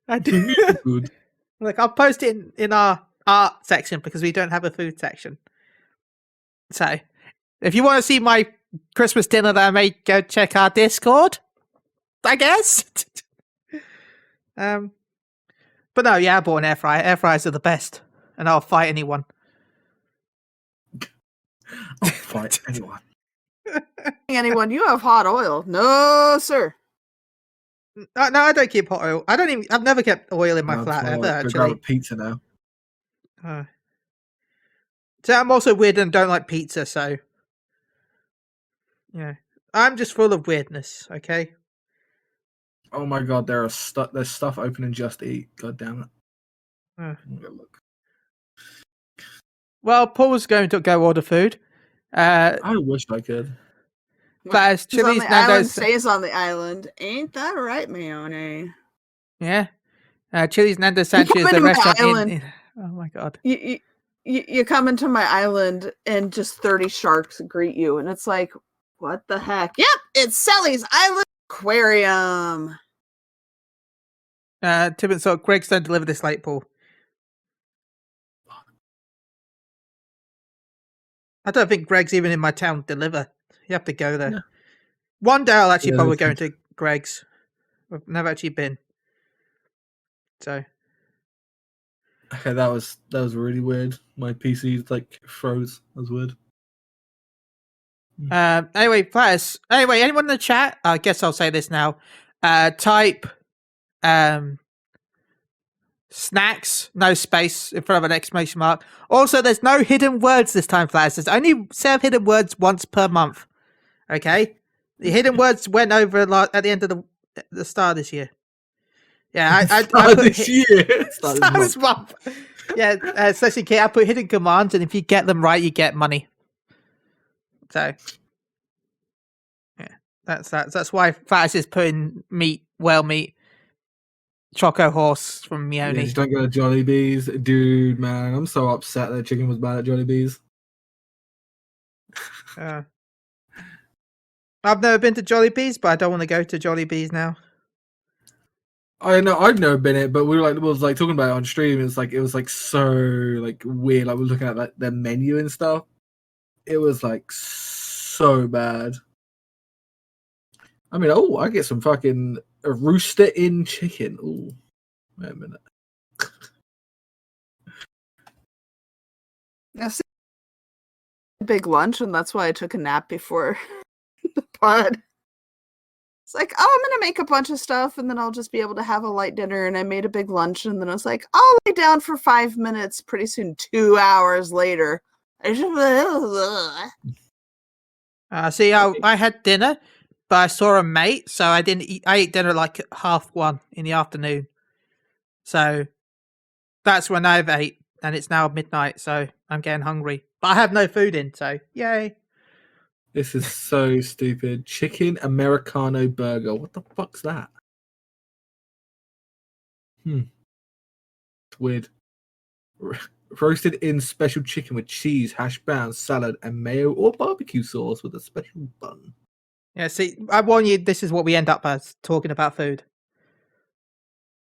I do good. Look, I'll post it in our art section because we don't have a food section. So, if you want to see my Christmas dinner, that I made, go check our Discord, I guess. But no, I bought an air fryer. Air fryers are the best, and I'll fight anyone. I'll fight anyone. Anyone? You have hot oil? No, sir. No, I don't keep hot oil. I've never kept oil in my flat ever. Actually, grab a pizza now. So I'm also weird and don't like pizza. So yeah, I'm just full of weirdness. Okay. Oh my god, there's stuff open in Just Eat. God damn it. Look. Well, Paul's going to go order food. I wish I could. But as Chili's on the island stays on the island. Ain't that right, Mione? Yeah. Chili's Nando Sanchez, the restaurant in... Oh my god. you come into my island and just 30 sharks greet you, and it's like, what the heck? Yep, it's Sally's Island Aquarium. Tim and so Greg's don't deliver this late, Paul. I don't think Greg's even in my town to deliver. You have to go there. Yeah. One day I'll actually Yeah, probably that's go into Greg's. I've never actually been. So Okay, that was really weird. My PC like froze. That was weird. anyway, players. Anyway, anyone in the chat? I guess I'll say this now. Type snacks, no space in front of an exclamation mark. Also, there's no hidden words this time, players. There's only set hidden words once per month. Okay, the hidden words went over at the end of the start of this year. Yeah, I put this year. start this month. Yeah, Celestina Kitty, I put hidden commands, and if you get them right, you get money. So, yeah, that's why Fatis is putting whale meat, Choco Horse from Yeah, Mione. just don't go to Jollibee's. Dude, man, I'm so upset that chicken was bad at Jollibee's. I've never been to Jollibee's, but I don't want to go to Jollibee's now. I know I've never been it, but we was talking about it on stream. It was so like weird. Like we're looking at like their menu and stuff. It was like so bad. I mean, I get some fucking rooster in chicken. Oh, wait a minute. That's a big lunch, and that's why I took a nap before the pod. It's like, oh, I'm gonna make a bunch of stuff, and then I'll just be able to have a light dinner. And I made a big lunch, and then I was like, I'll lay down for 5 minutes. Pretty soon, 2 hours later, I just See, I had dinner, but I saw a mate, so I didn't eat. I ate dinner like 1:30 in the afternoon. So that's when I've ate, and it's now midnight, so I'm getting hungry. But I have no food in, so yay. This is so stupid. Chicken Americano burger. What the fuck's that? It's weird. Roasted in special chicken with cheese, hash browns, salad, and mayo or barbecue sauce with a special bun. Yeah, see, I warn you, this is what we end up as, talking about food.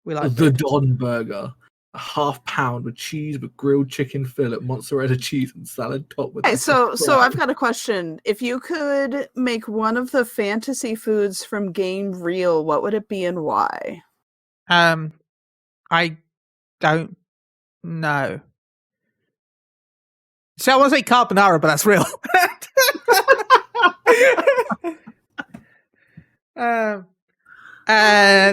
We like the food. Don burger. A half pound with cheese with grilled chicken fillet, mozzarella cheese, and salad topped with. Okay, so I've got a question. If you could make one of the fantasy foods from Game Real, what would it be and why? I don't know. So I want to say carbonara, but that's real.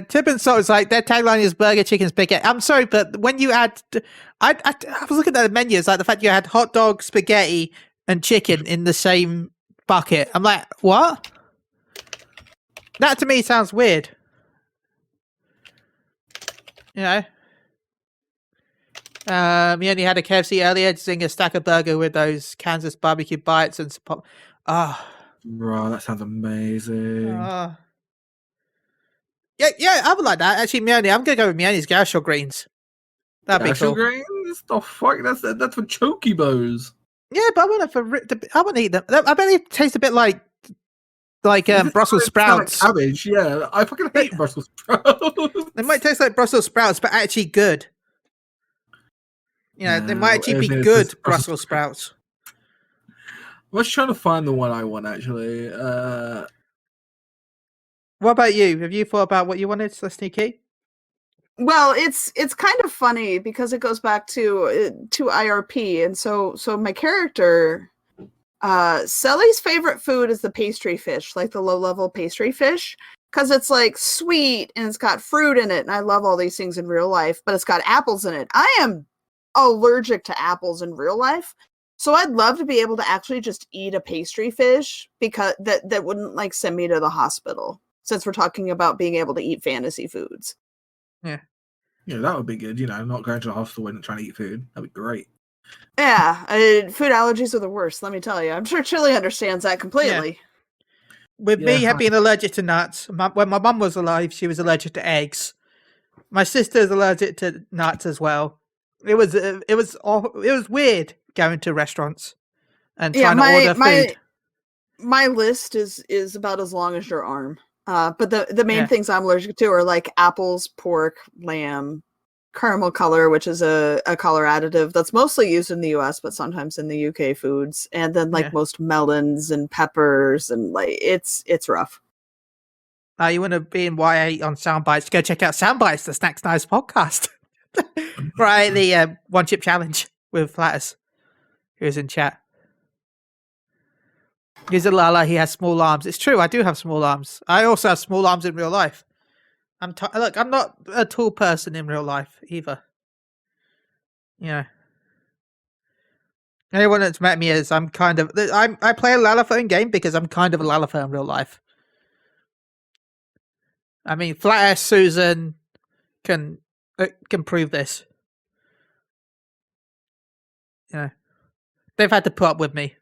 Tip and Salt is like, their tagline is burger, chicken, spaghetti. I'm sorry, but when you add, I was looking at the menu, it's like the fact you had hot dog, spaghetti, and chicken in the same bucket. I'm like, what? That to me sounds weird. You know? We only had a KFC earlier, doing a stack of burger with those Kansas barbecue bites and pop. Bro, that sounds amazing. Yeah, I would like that. Actually, Mione, I'm gonna go with Mione's Garshel greens. That'd be cool. Greens? The fuck? That's for chokibos. Yeah, but I want to eat them. I bet they taste a bit like Brussels sprouts. Like cabbage, yeah. I fucking hate Brussels sprouts. They might taste like Brussels sprouts, but actually good. You know, they might actually be good Brussels sprouts. I was trying to find the one I want, actually. What about you? Have you thought about what you wanted, Celestina Kitty? Well, it's kind of funny because it goes back to IRP, and so my character, Selly's favorite food is the pastry fish, like the low-level pastry fish, because it's like sweet and it's got fruit in it, and I love all these things in real life, but it's got apples in it. I am allergic to apples in real life, so I'd love to be able to actually just eat a pastry fish because that wouldn't like send me to the hospital. Since we're talking about being able to eat fantasy foods. Yeah, that would be good. You know, not going to the hospital and trying to eat food. That'd be great. Yeah, food allergies are the worst, let me tell you. I'm sure Chili understands that completely. Yeah. With me being allergic to nuts, when my mum was alive, she was allergic to eggs. My sister's allergic to nuts as well. It was weird going to restaurants and trying to order food. My list is about as long as your arm. But the main Yeah. things I'm allergic to are like apples, pork, lamb, caramel color, which is a color additive that's mostly used in the US, but sometimes in the UK foods. And then like Yeah. most melons and peppers, and like it's rough. You want to be in YA on Soundbites? Go check out Soundbites, the Snacks Nice podcast. Right, the one chip challenge with Flatters, who's in chat. He's a Lala. He has small arms. It's true. I do have small arms. I also have small arms in real life. Look, I'm not a tall person in real life either. You know, anyone that's met me is I play a Lalaphone game because I'm kind of a Lalaphone in real life. I mean, Flattair Susan can prove this. You know, they've had to put up with me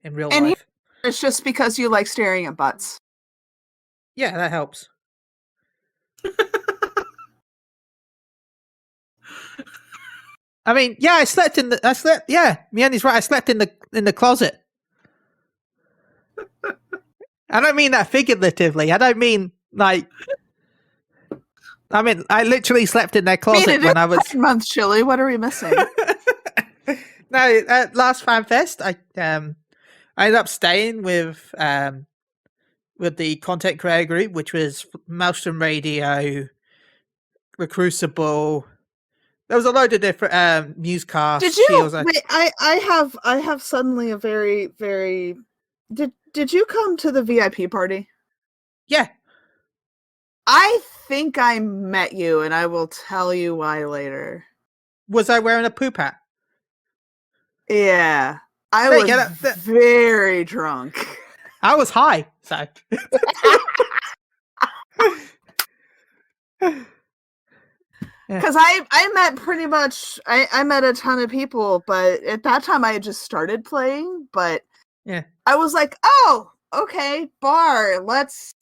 in real life. It's just because you like staring at butts. Yeah, that helps. I mean, yeah, yeah, Miani's right. I slept in the closet. I don't mean that figuratively. I don't mean like. I mean, I literally slept in their closet when I was. Pride Month, Chili. What are we missing? No, at last FanFest, I ended up staying with the content creator group, which was Maelstrom Radio, The Crucible. There was a load of different newscasts. Did you? Wait, I have suddenly a very, very. Did you come to the VIP party? Yeah. I think I met you, and I will tell you why later. Was I wearing a poop hat? Yeah. I was very drunk. I was high, so. Because I met pretty much, I met a ton of people, but at that time I had just started playing, but yeah, I was like, oh, okay, bar,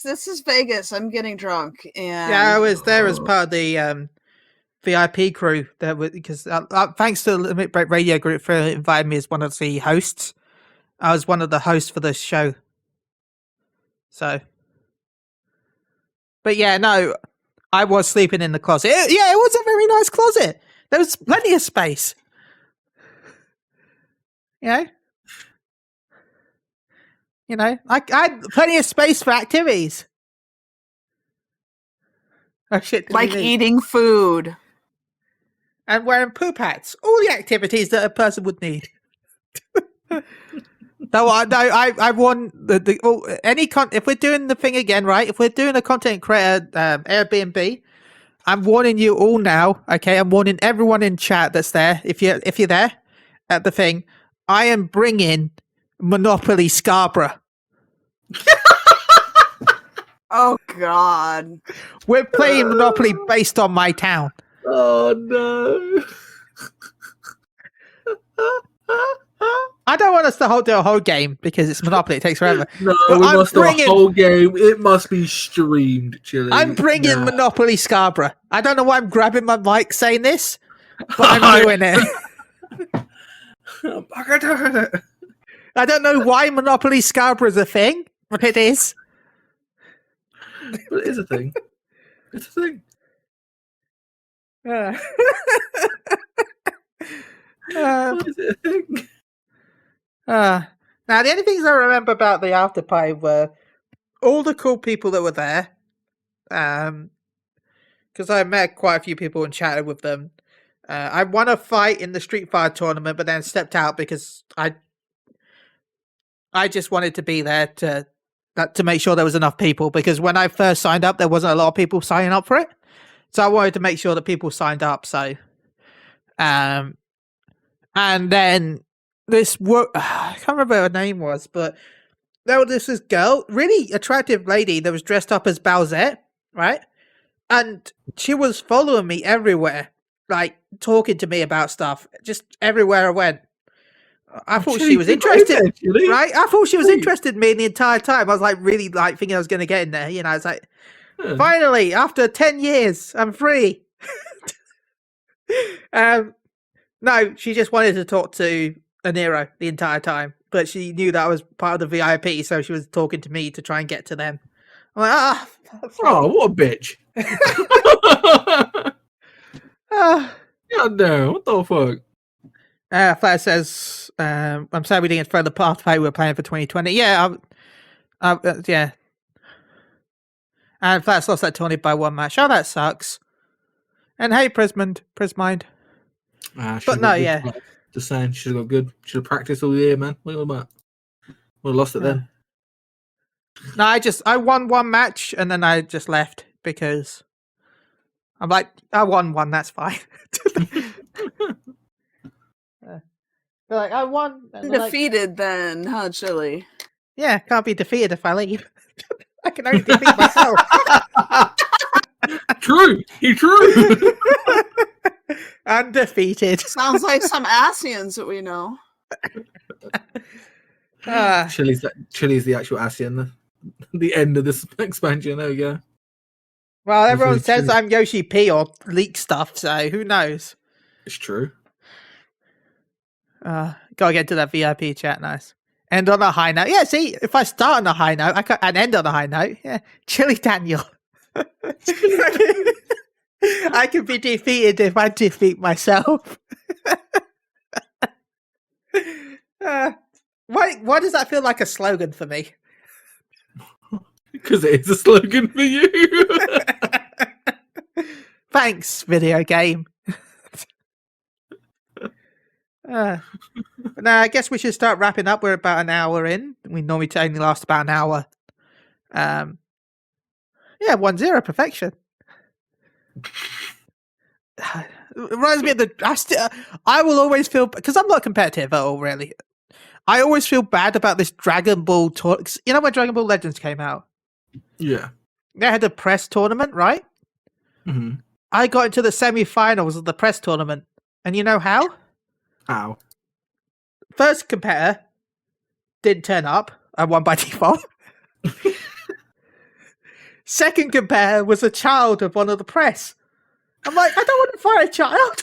this is Vegas, I'm getting drunk. And yeah, I was there as part of the VIP crew, because thanks to the Limit Break Radio group for inviting me as one of the hosts. I was one of the hosts for this show. So, but yeah, no, I was sleeping in the closet. It was a very nice closet. There was plenty of space. You know, I had plenty of space for activities. Oh shit! Like eating food and wearing poop hats. All the activities that a person would need. I won if we're doing the thing again, right? If we're doing a content creator Airbnb, I'm warning you all now. Okay, I'm warning everyone in chat that's there. If you're there at the thing, I am bringing Monopoly Scarborough. Oh God, we're playing Monopoly based on my town. Oh no. I don't want us to do a whole game because it's Monopoly. It takes forever. No, we must do a whole game. It must be streamed, Chili. I'm bringing Monopoly Scarborough. I don't know why I'm grabbing my mic saying this, but I'm doing it. I don't know why Monopoly Scarborough is a thing, but it is. But it is a thing. It's a thing. Why is it a thing? Now, the only things I remember about the after party were all the cool people that were there. Because I met quite a few people and chatted with them. I won a fight in the Street Fighter tournament, but then stepped out because I just wanted to be there to make sure there was enough people. Because when I first signed up, there wasn't a lot of people signing up for it, so I wanted to make sure that people signed up. So, and then. I can't remember what her name was, but there was this girl, really attractive lady that was dressed up as Bowsette, right? And she was following me everywhere, like talking to me about stuff, just everywhere I went. I thought she was interested, right? I thought she was interested in me the entire time. I was like really like thinking I was going to get in there, I was like, finally, after 10 years, I'm free. No, she just wanted to talk to Aniro the entire time, but she knew that I was part of the VIP, so she was talking to me to try and get to them. I'm like, Oh, what a bitch! God damn, what the fuck? Flair says, I'm sorry we didn't get further pathway we were playing for 2020. Yeah, yeah. And Flair's lost that tournament by one match. Oh, that sucks. And hey, Prismind. But no, yeah. Just saying, should have got good. Should have practiced all year, man. What about? Would have lost it then. No, I won one match and then I just left because I'm like, I won one, that's fine. They're like, I won. Defeated then, huh, Chili? Yeah, can't be defeated if I leave. I can only defeat myself. True. You're true. Undefeated. Sounds like some Asians that we know. Chili's the actual Asian. The end of this expansion. There we go. Well, everyone says I'm Yoshi P or leak stuff, so who knows? It's true. Gotta get to that VIP chat, nice. End on a high note. Yeah, see, if I start on a high note, and end on a high note. Yeah, Chili Daniel. I can be defeated if I defeat myself. Why does that feel like a slogan for me? Because it is a slogan for you. Thanks, video game. Now, I guess we should start wrapping up. We're about an hour in. We normally only last about an hour. Yeah, 1-0 perfection. It reminds me of I will always feel, because I'm not competitive at all, really. I always feel bad about this Dragon Ball tournament. You know when Dragon Ball Legends came out? Yeah. They had a press tournament, right? Mm-hmm. I got into the semi-finals of the press tournament. And you know how? How? First competitor didn't turn up. I won by default. Second competitor was a child of one of the press. I'm like, I don't want to fight a child.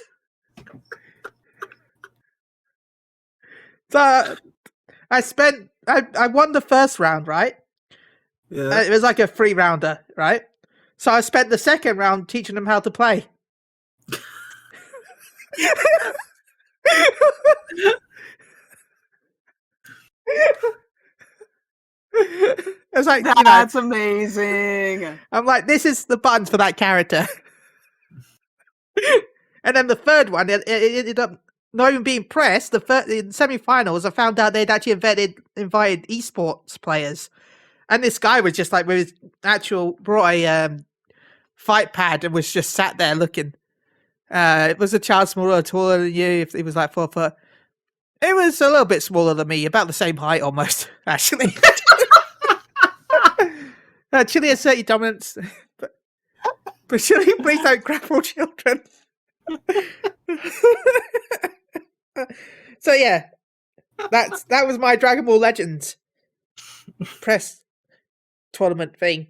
So I won the first round, right? Yeah. It was like a 3-rounder, right? So I spent the second round teaching them how to play. It's like, that's amazing. I'm like, this is the buttons for that character. And then the third one, it ended up not even being pressed. In semi-finals, I found out they'd actually invited esports players. And this guy was just like, with his brought a fight pad and was just sat there looking. It was a child smaller, taller than you. It was like 4 foot. It was a little bit smaller than me, about the same height almost, actually. Chili assert your dominance, but Chili, please don't grapple children. So yeah, that was my Dragon Ball Legends press tournament thing.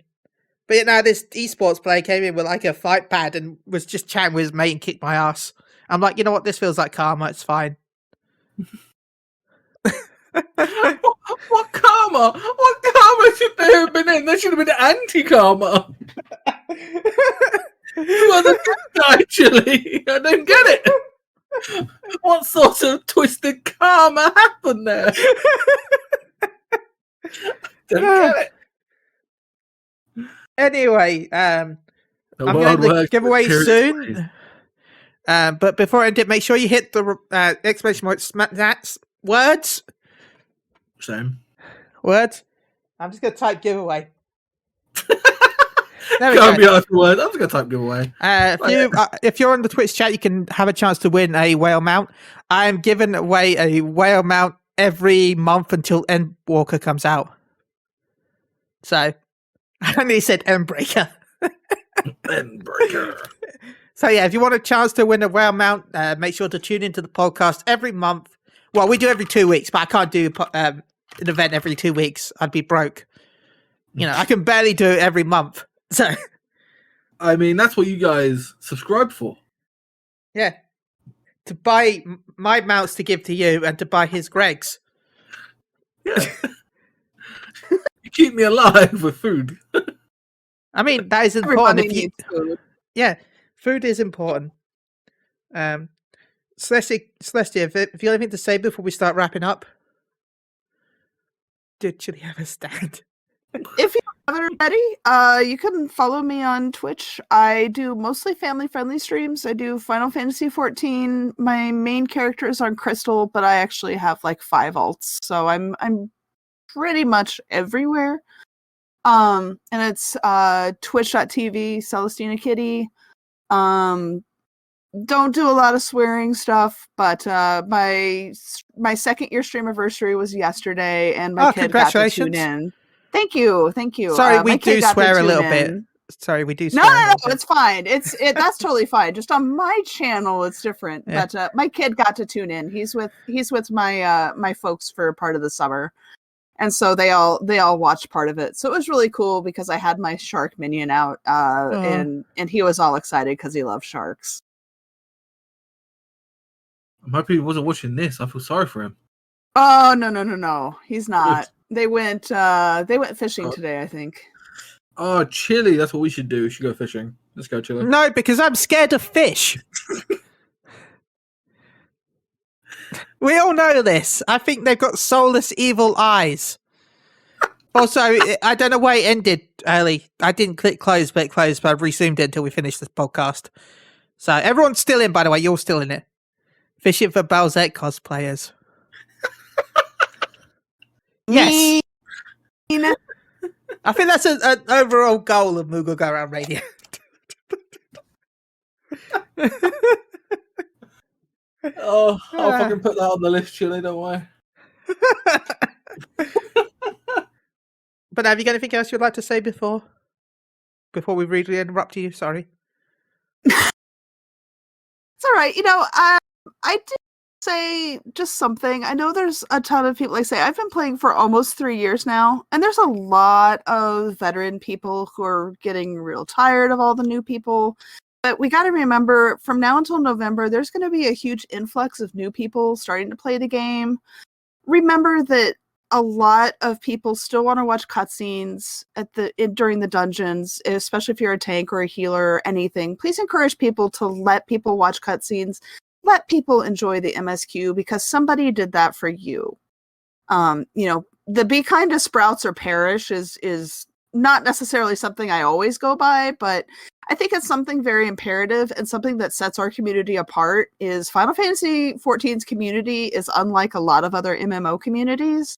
But yeah, now this esports player came in with like a fight pad and was just chatting with his mate and kicked my ass. I'm like, you know what? This feels like karma. It's fine. What karma? What karma should there have been in? There should have been anti-karma. You are the good guy, Chili. I don't get it. What sort of twisted karma happened there? Don't get it. Anyway, I'm going to give away soon. But before I end it, make sure you hit the exclamation words. Same. Words. I'm just going to type giveaway. There we go. Be honest, word. I'm just going to type giveaway. If you're on the Twitch chat, you can have a chance to win a whale mount. I'm giving away a whale mount every month until Endwalker comes out. So, I only said Endbreaker. Endbreaker. So yeah, if you want a chance to win a whale mount, make sure to tune into the podcast every month. Well, we do every 2 weeks, but I can't do an event every 2 weeks. I'd be broke. You know, I can barely do it every month. So, I mean, that's what you guys subscribe for. Yeah. to buy my mounts to give to you and to buy his Greg's. Yeah. You keep me alive with food. I mean, that is important. Everybody needs food. Yeah, food is important. Celestia, if you have anything to say before we start wrapping up? Did Chili have a stand? If you haven't already, you can follow me on Twitch. I do mostly family-friendly streams. I do Final Fantasy 14. My main character is on Crystal, but I actually have like 5 alts, so I'm pretty much everywhere. And it's twitch.tv, Celestina Kitty. Don't do a lot of swearing stuff, but my second year stream anniversary was yesterday, and my kid got to tune in. Thank you. Sorry, we do swear a little bit. Sorry, we do swear. No, it's fine. That's totally fine. Just on my channel, it's different. Yeah. But my kid got to tune in. He's with my my folks for part of the summer, and so they all watched part of it. So it was really cool because I had my shark minion out, and he was all excited because he loves sharks. I'm happy he wasn't watching this. I feel sorry for him. Oh no, he's not. They went fishing today, I think. Oh, Chili, that's what we should do. We should go fishing. Let's go, Chili. No, because I'm scared of fish. We all know this. I think they've got soulless evil eyes. Also, I don't know why it ended early. I didn't click close, but I've resumed it until we finish this podcast. So everyone's still in, by the way. You're still in it. Fishing for Balzette cosplayers. Yes. I think that's an overall goal of Moogle Go Round Radio. I'll fucking put that on the list, Chili, don't worry. But have you got anything else you'd like to say before we really interrupt you? Sorry. It's all right. I did say just something. I know there's a ton of people. Like I say, I've been playing for almost 3 years now, and there's a lot of veteran people who are getting real tired of all the new people. But we got to remember, from now until November, there's going to be a huge influx of new people starting to play the game. Remember that a lot of people still want to watch cutscenes during the dungeons, especially if you're a tank or a healer or anything. Please encourage people to let people watch cutscenes. Let people enjoy the MSQ because somebody did that for you. The be kind to sprouts or perish is not necessarily something I always go by, but I think it's something very imperative and something that sets our community apart. Is Final Fantasy XIV's community is unlike a lot of other MMO communities.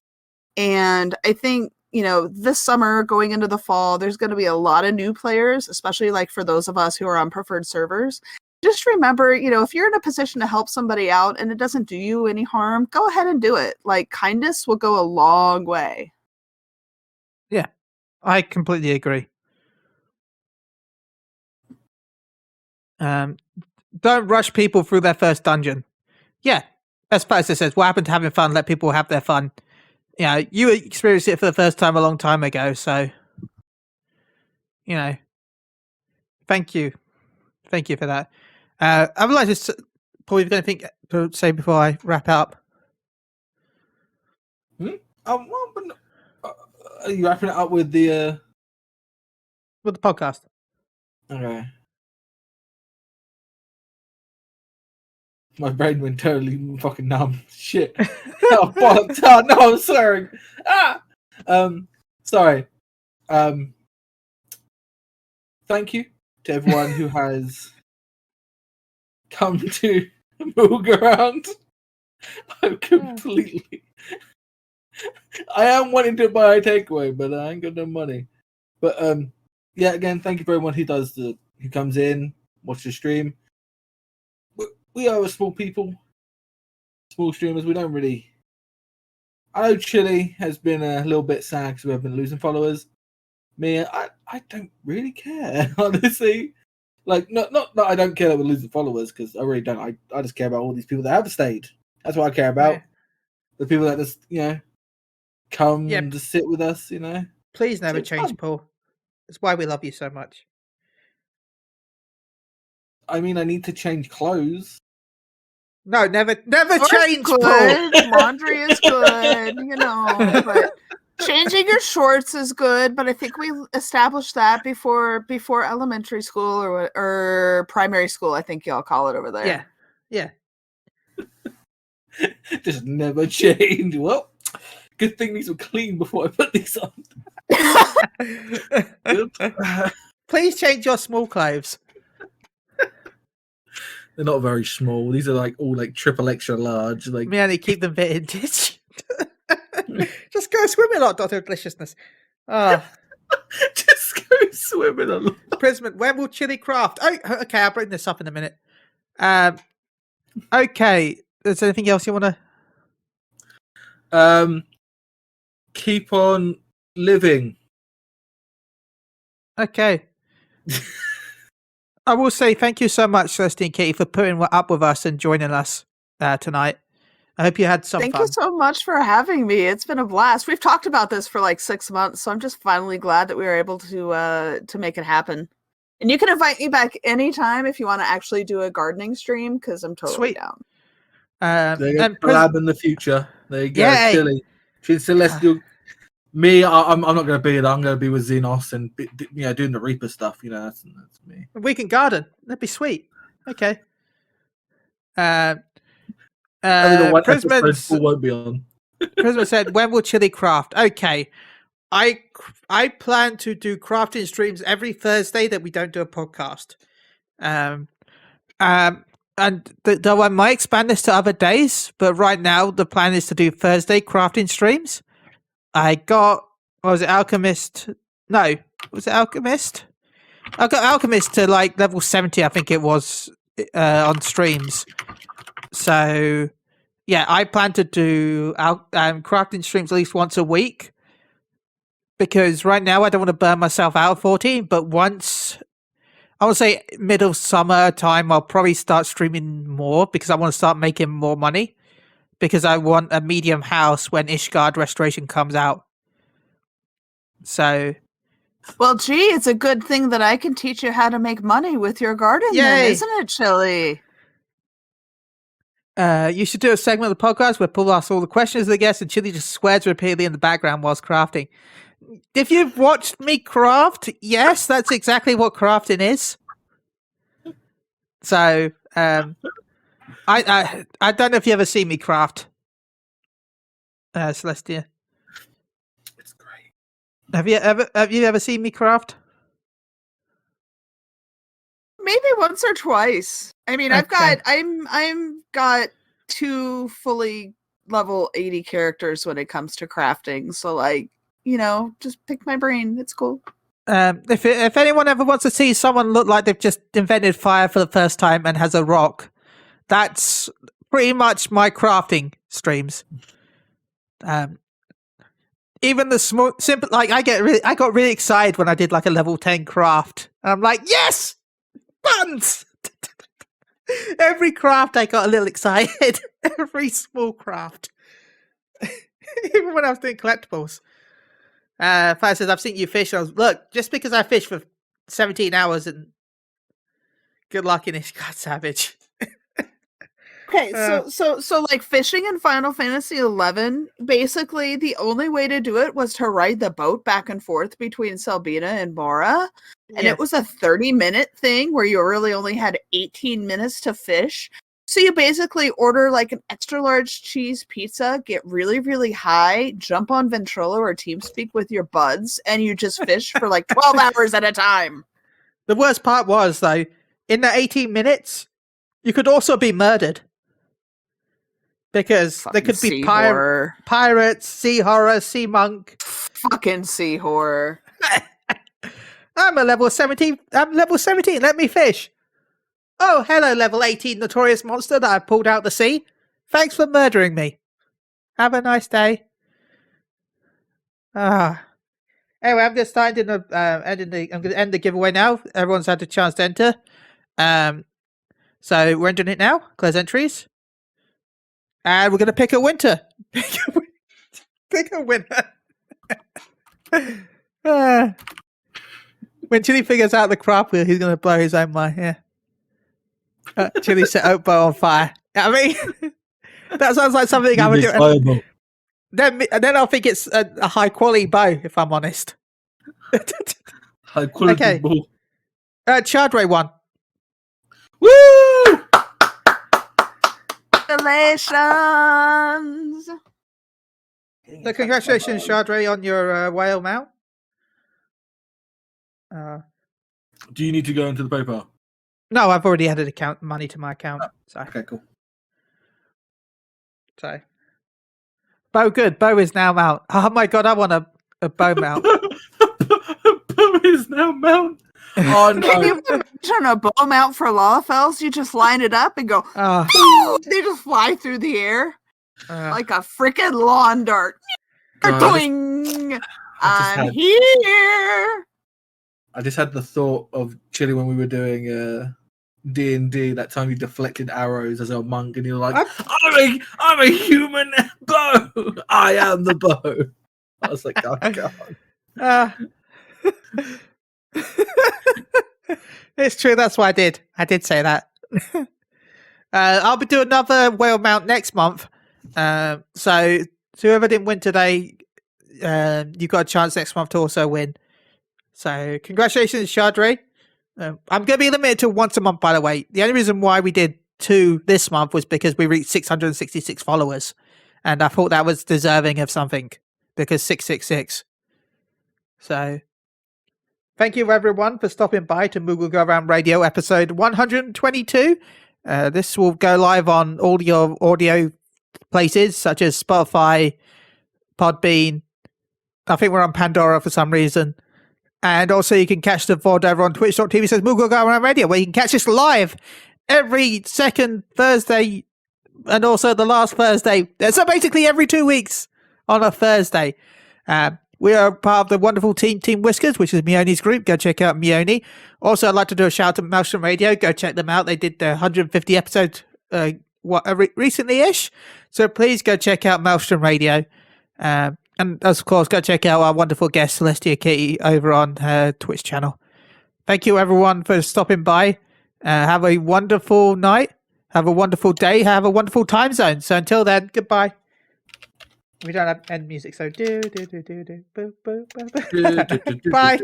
And I think, this summer going into the fall, there's going to be a lot of new players, especially like for those of us who are on preferred servers. Just remember, if you're in a position to help somebody out and it doesn't do you any harm, go ahead and do it. Like, kindness will go a long way. Yeah, I completely agree. Don't rush people through their first dungeon. Yeah, as Spicer says, what happened to having fun? Let people have their fun. You experienced it for the first time a long time ago, so, thank you. Thank you for that. I would like to, Paul, you've got anything to say before I wrap up? Are you wrapping it up with the... With the podcast. Okay. My brain went totally fucking numb. Shit. Oh, fuck. Oh, no, I'm swearing. Sorry. Thank you to everyone who has come to Moogle Go Round. I'm completely... I am wanting to buy a takeaway, but I ain't got no money. But yeah, again, thank you for everyone who comes in, watch the stream. We are a small people, small streamers. We don't really... I know Chili has been a little bit sad because we have been losing followers. Me, I don't really care, honestly. Like, not that I don't care that we're losing followers, because I really don't. I just care about all these people that have stayed. That's what I care about. Yeah. The people that just, come to sit with us, Please never change, Paul. That's why we love you so much. I mean, I need to change clothes. No, never Floor's change, Paul. good. Laundry is good, but changing your shorts is good. But I think we established that before elementary school or primary school. I think y'all call it over there. Yeah. Just never change. Well, good thing these were clean before I put these on. Please change your small clothes. They're not very small. These are like all like triple extra large. Like Me only keep them vintage. Just go swimming a lot, Doctor Deliciousness. just go swimming a lot. Prisman, when will chili craft? Oh, okay, I'll bring this up in a minute. Okay, is there anything else you want to? Keep on living. Okay. I will say thank you so much, Celestina Kitty, for putting up with us and joining us tonight. I hope you had some Thank fun. you so much for having me. It's been a blast. We've talked about this for like 6 months, so I'm just finally glad that we were able to make it happen. And you can invite me back anytime if you want to actually do a gardening stream, because I'm totally down. They're going to collab in the future. There you go, Yay. Chili. She's Celestial. Me, I'm not going to be there. I'm going to be with Xenos and doing the Reaper stuff. That's me. We can garden. That'd be sweet. Okay. The one Prisman episode won't be on. Prisman said, "When will chili craft?" Okay, I plan to do crafting streams every Thursday that we don't do a podcast. And though I might expand this to other days, but right now the plan is to do Thursday crafting streams. I got, was it Alchemist? No, was it Alchemist? I got Alchemist to like level 70, I think it was, on streams. So, yeah, I plan to do crafting streams at least once a week. Because right now I don't want to burn myself out at 14, but once, I would say middle summer time, I'll probably start streaming more because I want to start making more money. Because I want a medium house when Ishgard Restoration comes out. So, well, gee, it's a good thing that I can teach you how to make money with your garden, then, isn't it, Chili? You should do a segment of the podcast where Paul asks all the questions of the guests and Chili just swears repeatedly in the background whilst crafting. If you've watched me craft, yes, that's exactly what crafting is. So, I don't know if you ever see me craft, Celestia. It's great. Have you ever seen me craft? Maybe once or twice. I mean, Okay. I'm got 2 fully level 80 characters when it comes to crafting. So like, just pick my brain. It's cool. If anyone ever wants to see someone look like they've just invented fire for the first time and has a rock, that's pretty much my crafting streams. Even the small, simple, like I got really excited when I did like a level 10 craft. And I'm like, yes, buns. Every craft I got a little excited. Every small craft, even when I was doing collectibles. Fire says, I've seen you fish. Look, just because I fish for 17 hours and good luck in it, God savage. Okay, so like fishing in Final Fantasy XI, basically the only way to do it was to ride the boat back and forth between Selbina and Mora. And Yes. It was a 30-minute thing where you really only had 18 minutes to fish. So you basically order like an extra large cheese pizza, get really, really high, jump on Ventrilo or TeamSpeak with your buds, and you just fish for like 12 hours at a time. The worst part was, though, in the 18 minutes, you could also be murdered. Because there could be pirates, sea horror, sea monk. Fucking sea horror. I'm level 17. Let me fish. Oh, hello, level 18 notorious monster that I pulled out the sea. Thanks for murdering me. Have a nice day. Anyway, I'm just starting I'm going to end the giveaway now. Everyone's had a chance to enter. So we're entering it now. Close entries. And we're going to pick a winner. Pick a winner. When Chili figures out the craft wheel, he's going to blow his own mind. Yeah. Chili set Oatbo on fire. I mean, that sounds like something I would do. Fireball. Then I'll think it's a high quality bow, if I'm honest. High quality Okay. ball. Chardray won. Woo! Congratulations. So congratulations, Chardray, on your whale mount. Do you need to go into the PayPal? No, I've already added money to my account. Okay, cool. So, bow good. Bow is now mount. Oh my god, I want a bow mount. Bow is now mount. Oh Can no! you imagine a bow mount for Lalafels? You just line it up and go, they just fly through the air like a freaking lawn dart. Doing. I'm here. I just had the thought of Chili when we were doing D&D. That time you deflected arrows as a monk, and you're like, "I'm a human bow. I am the bow." I was like, "Oh god." It's true. That's what I did. I did say that. I'll be doing another whale mount next month. So whoever didn't win today, you've got a chance next month to also win. So congratulations, Chardray. I'm going to be limited to once a month, by the way. The only reason why we did 2 this month was because we reached 666 followers. And I thought that was deserving of something because 666. So thank you, everyone, for stopping by to Moogle Go Round Radio episode 122. This will go live on all your audio places such as Spotify, Podbean. I think we're on Pandora for some reason. And also you can catch the VOD over on twitch.tv says Moogle Go Round Radio, where you can catch us live every second Thursday and also the last Thursday. So basically every 2 weeks on a Thursday. We are part of the wonderful Team Whiskers, which is Mioni's group. Go check out Mioni. Also, I'd like to do a shout out to Maelstrom Radio. Go check them out. They did their 150 episode recently-ish. So please go check out Maelstrom Radio. And of course, go check out our wonderful guest, Celestina Kitty, over on her Twitch channel. Thank you, everyone, for stopping by. Have a wonderful night. Have a wonderful day. Have a wonderful time zone. So until then, goodbye. We don't have end music, so do, boo, boo, boo, boo. Bye.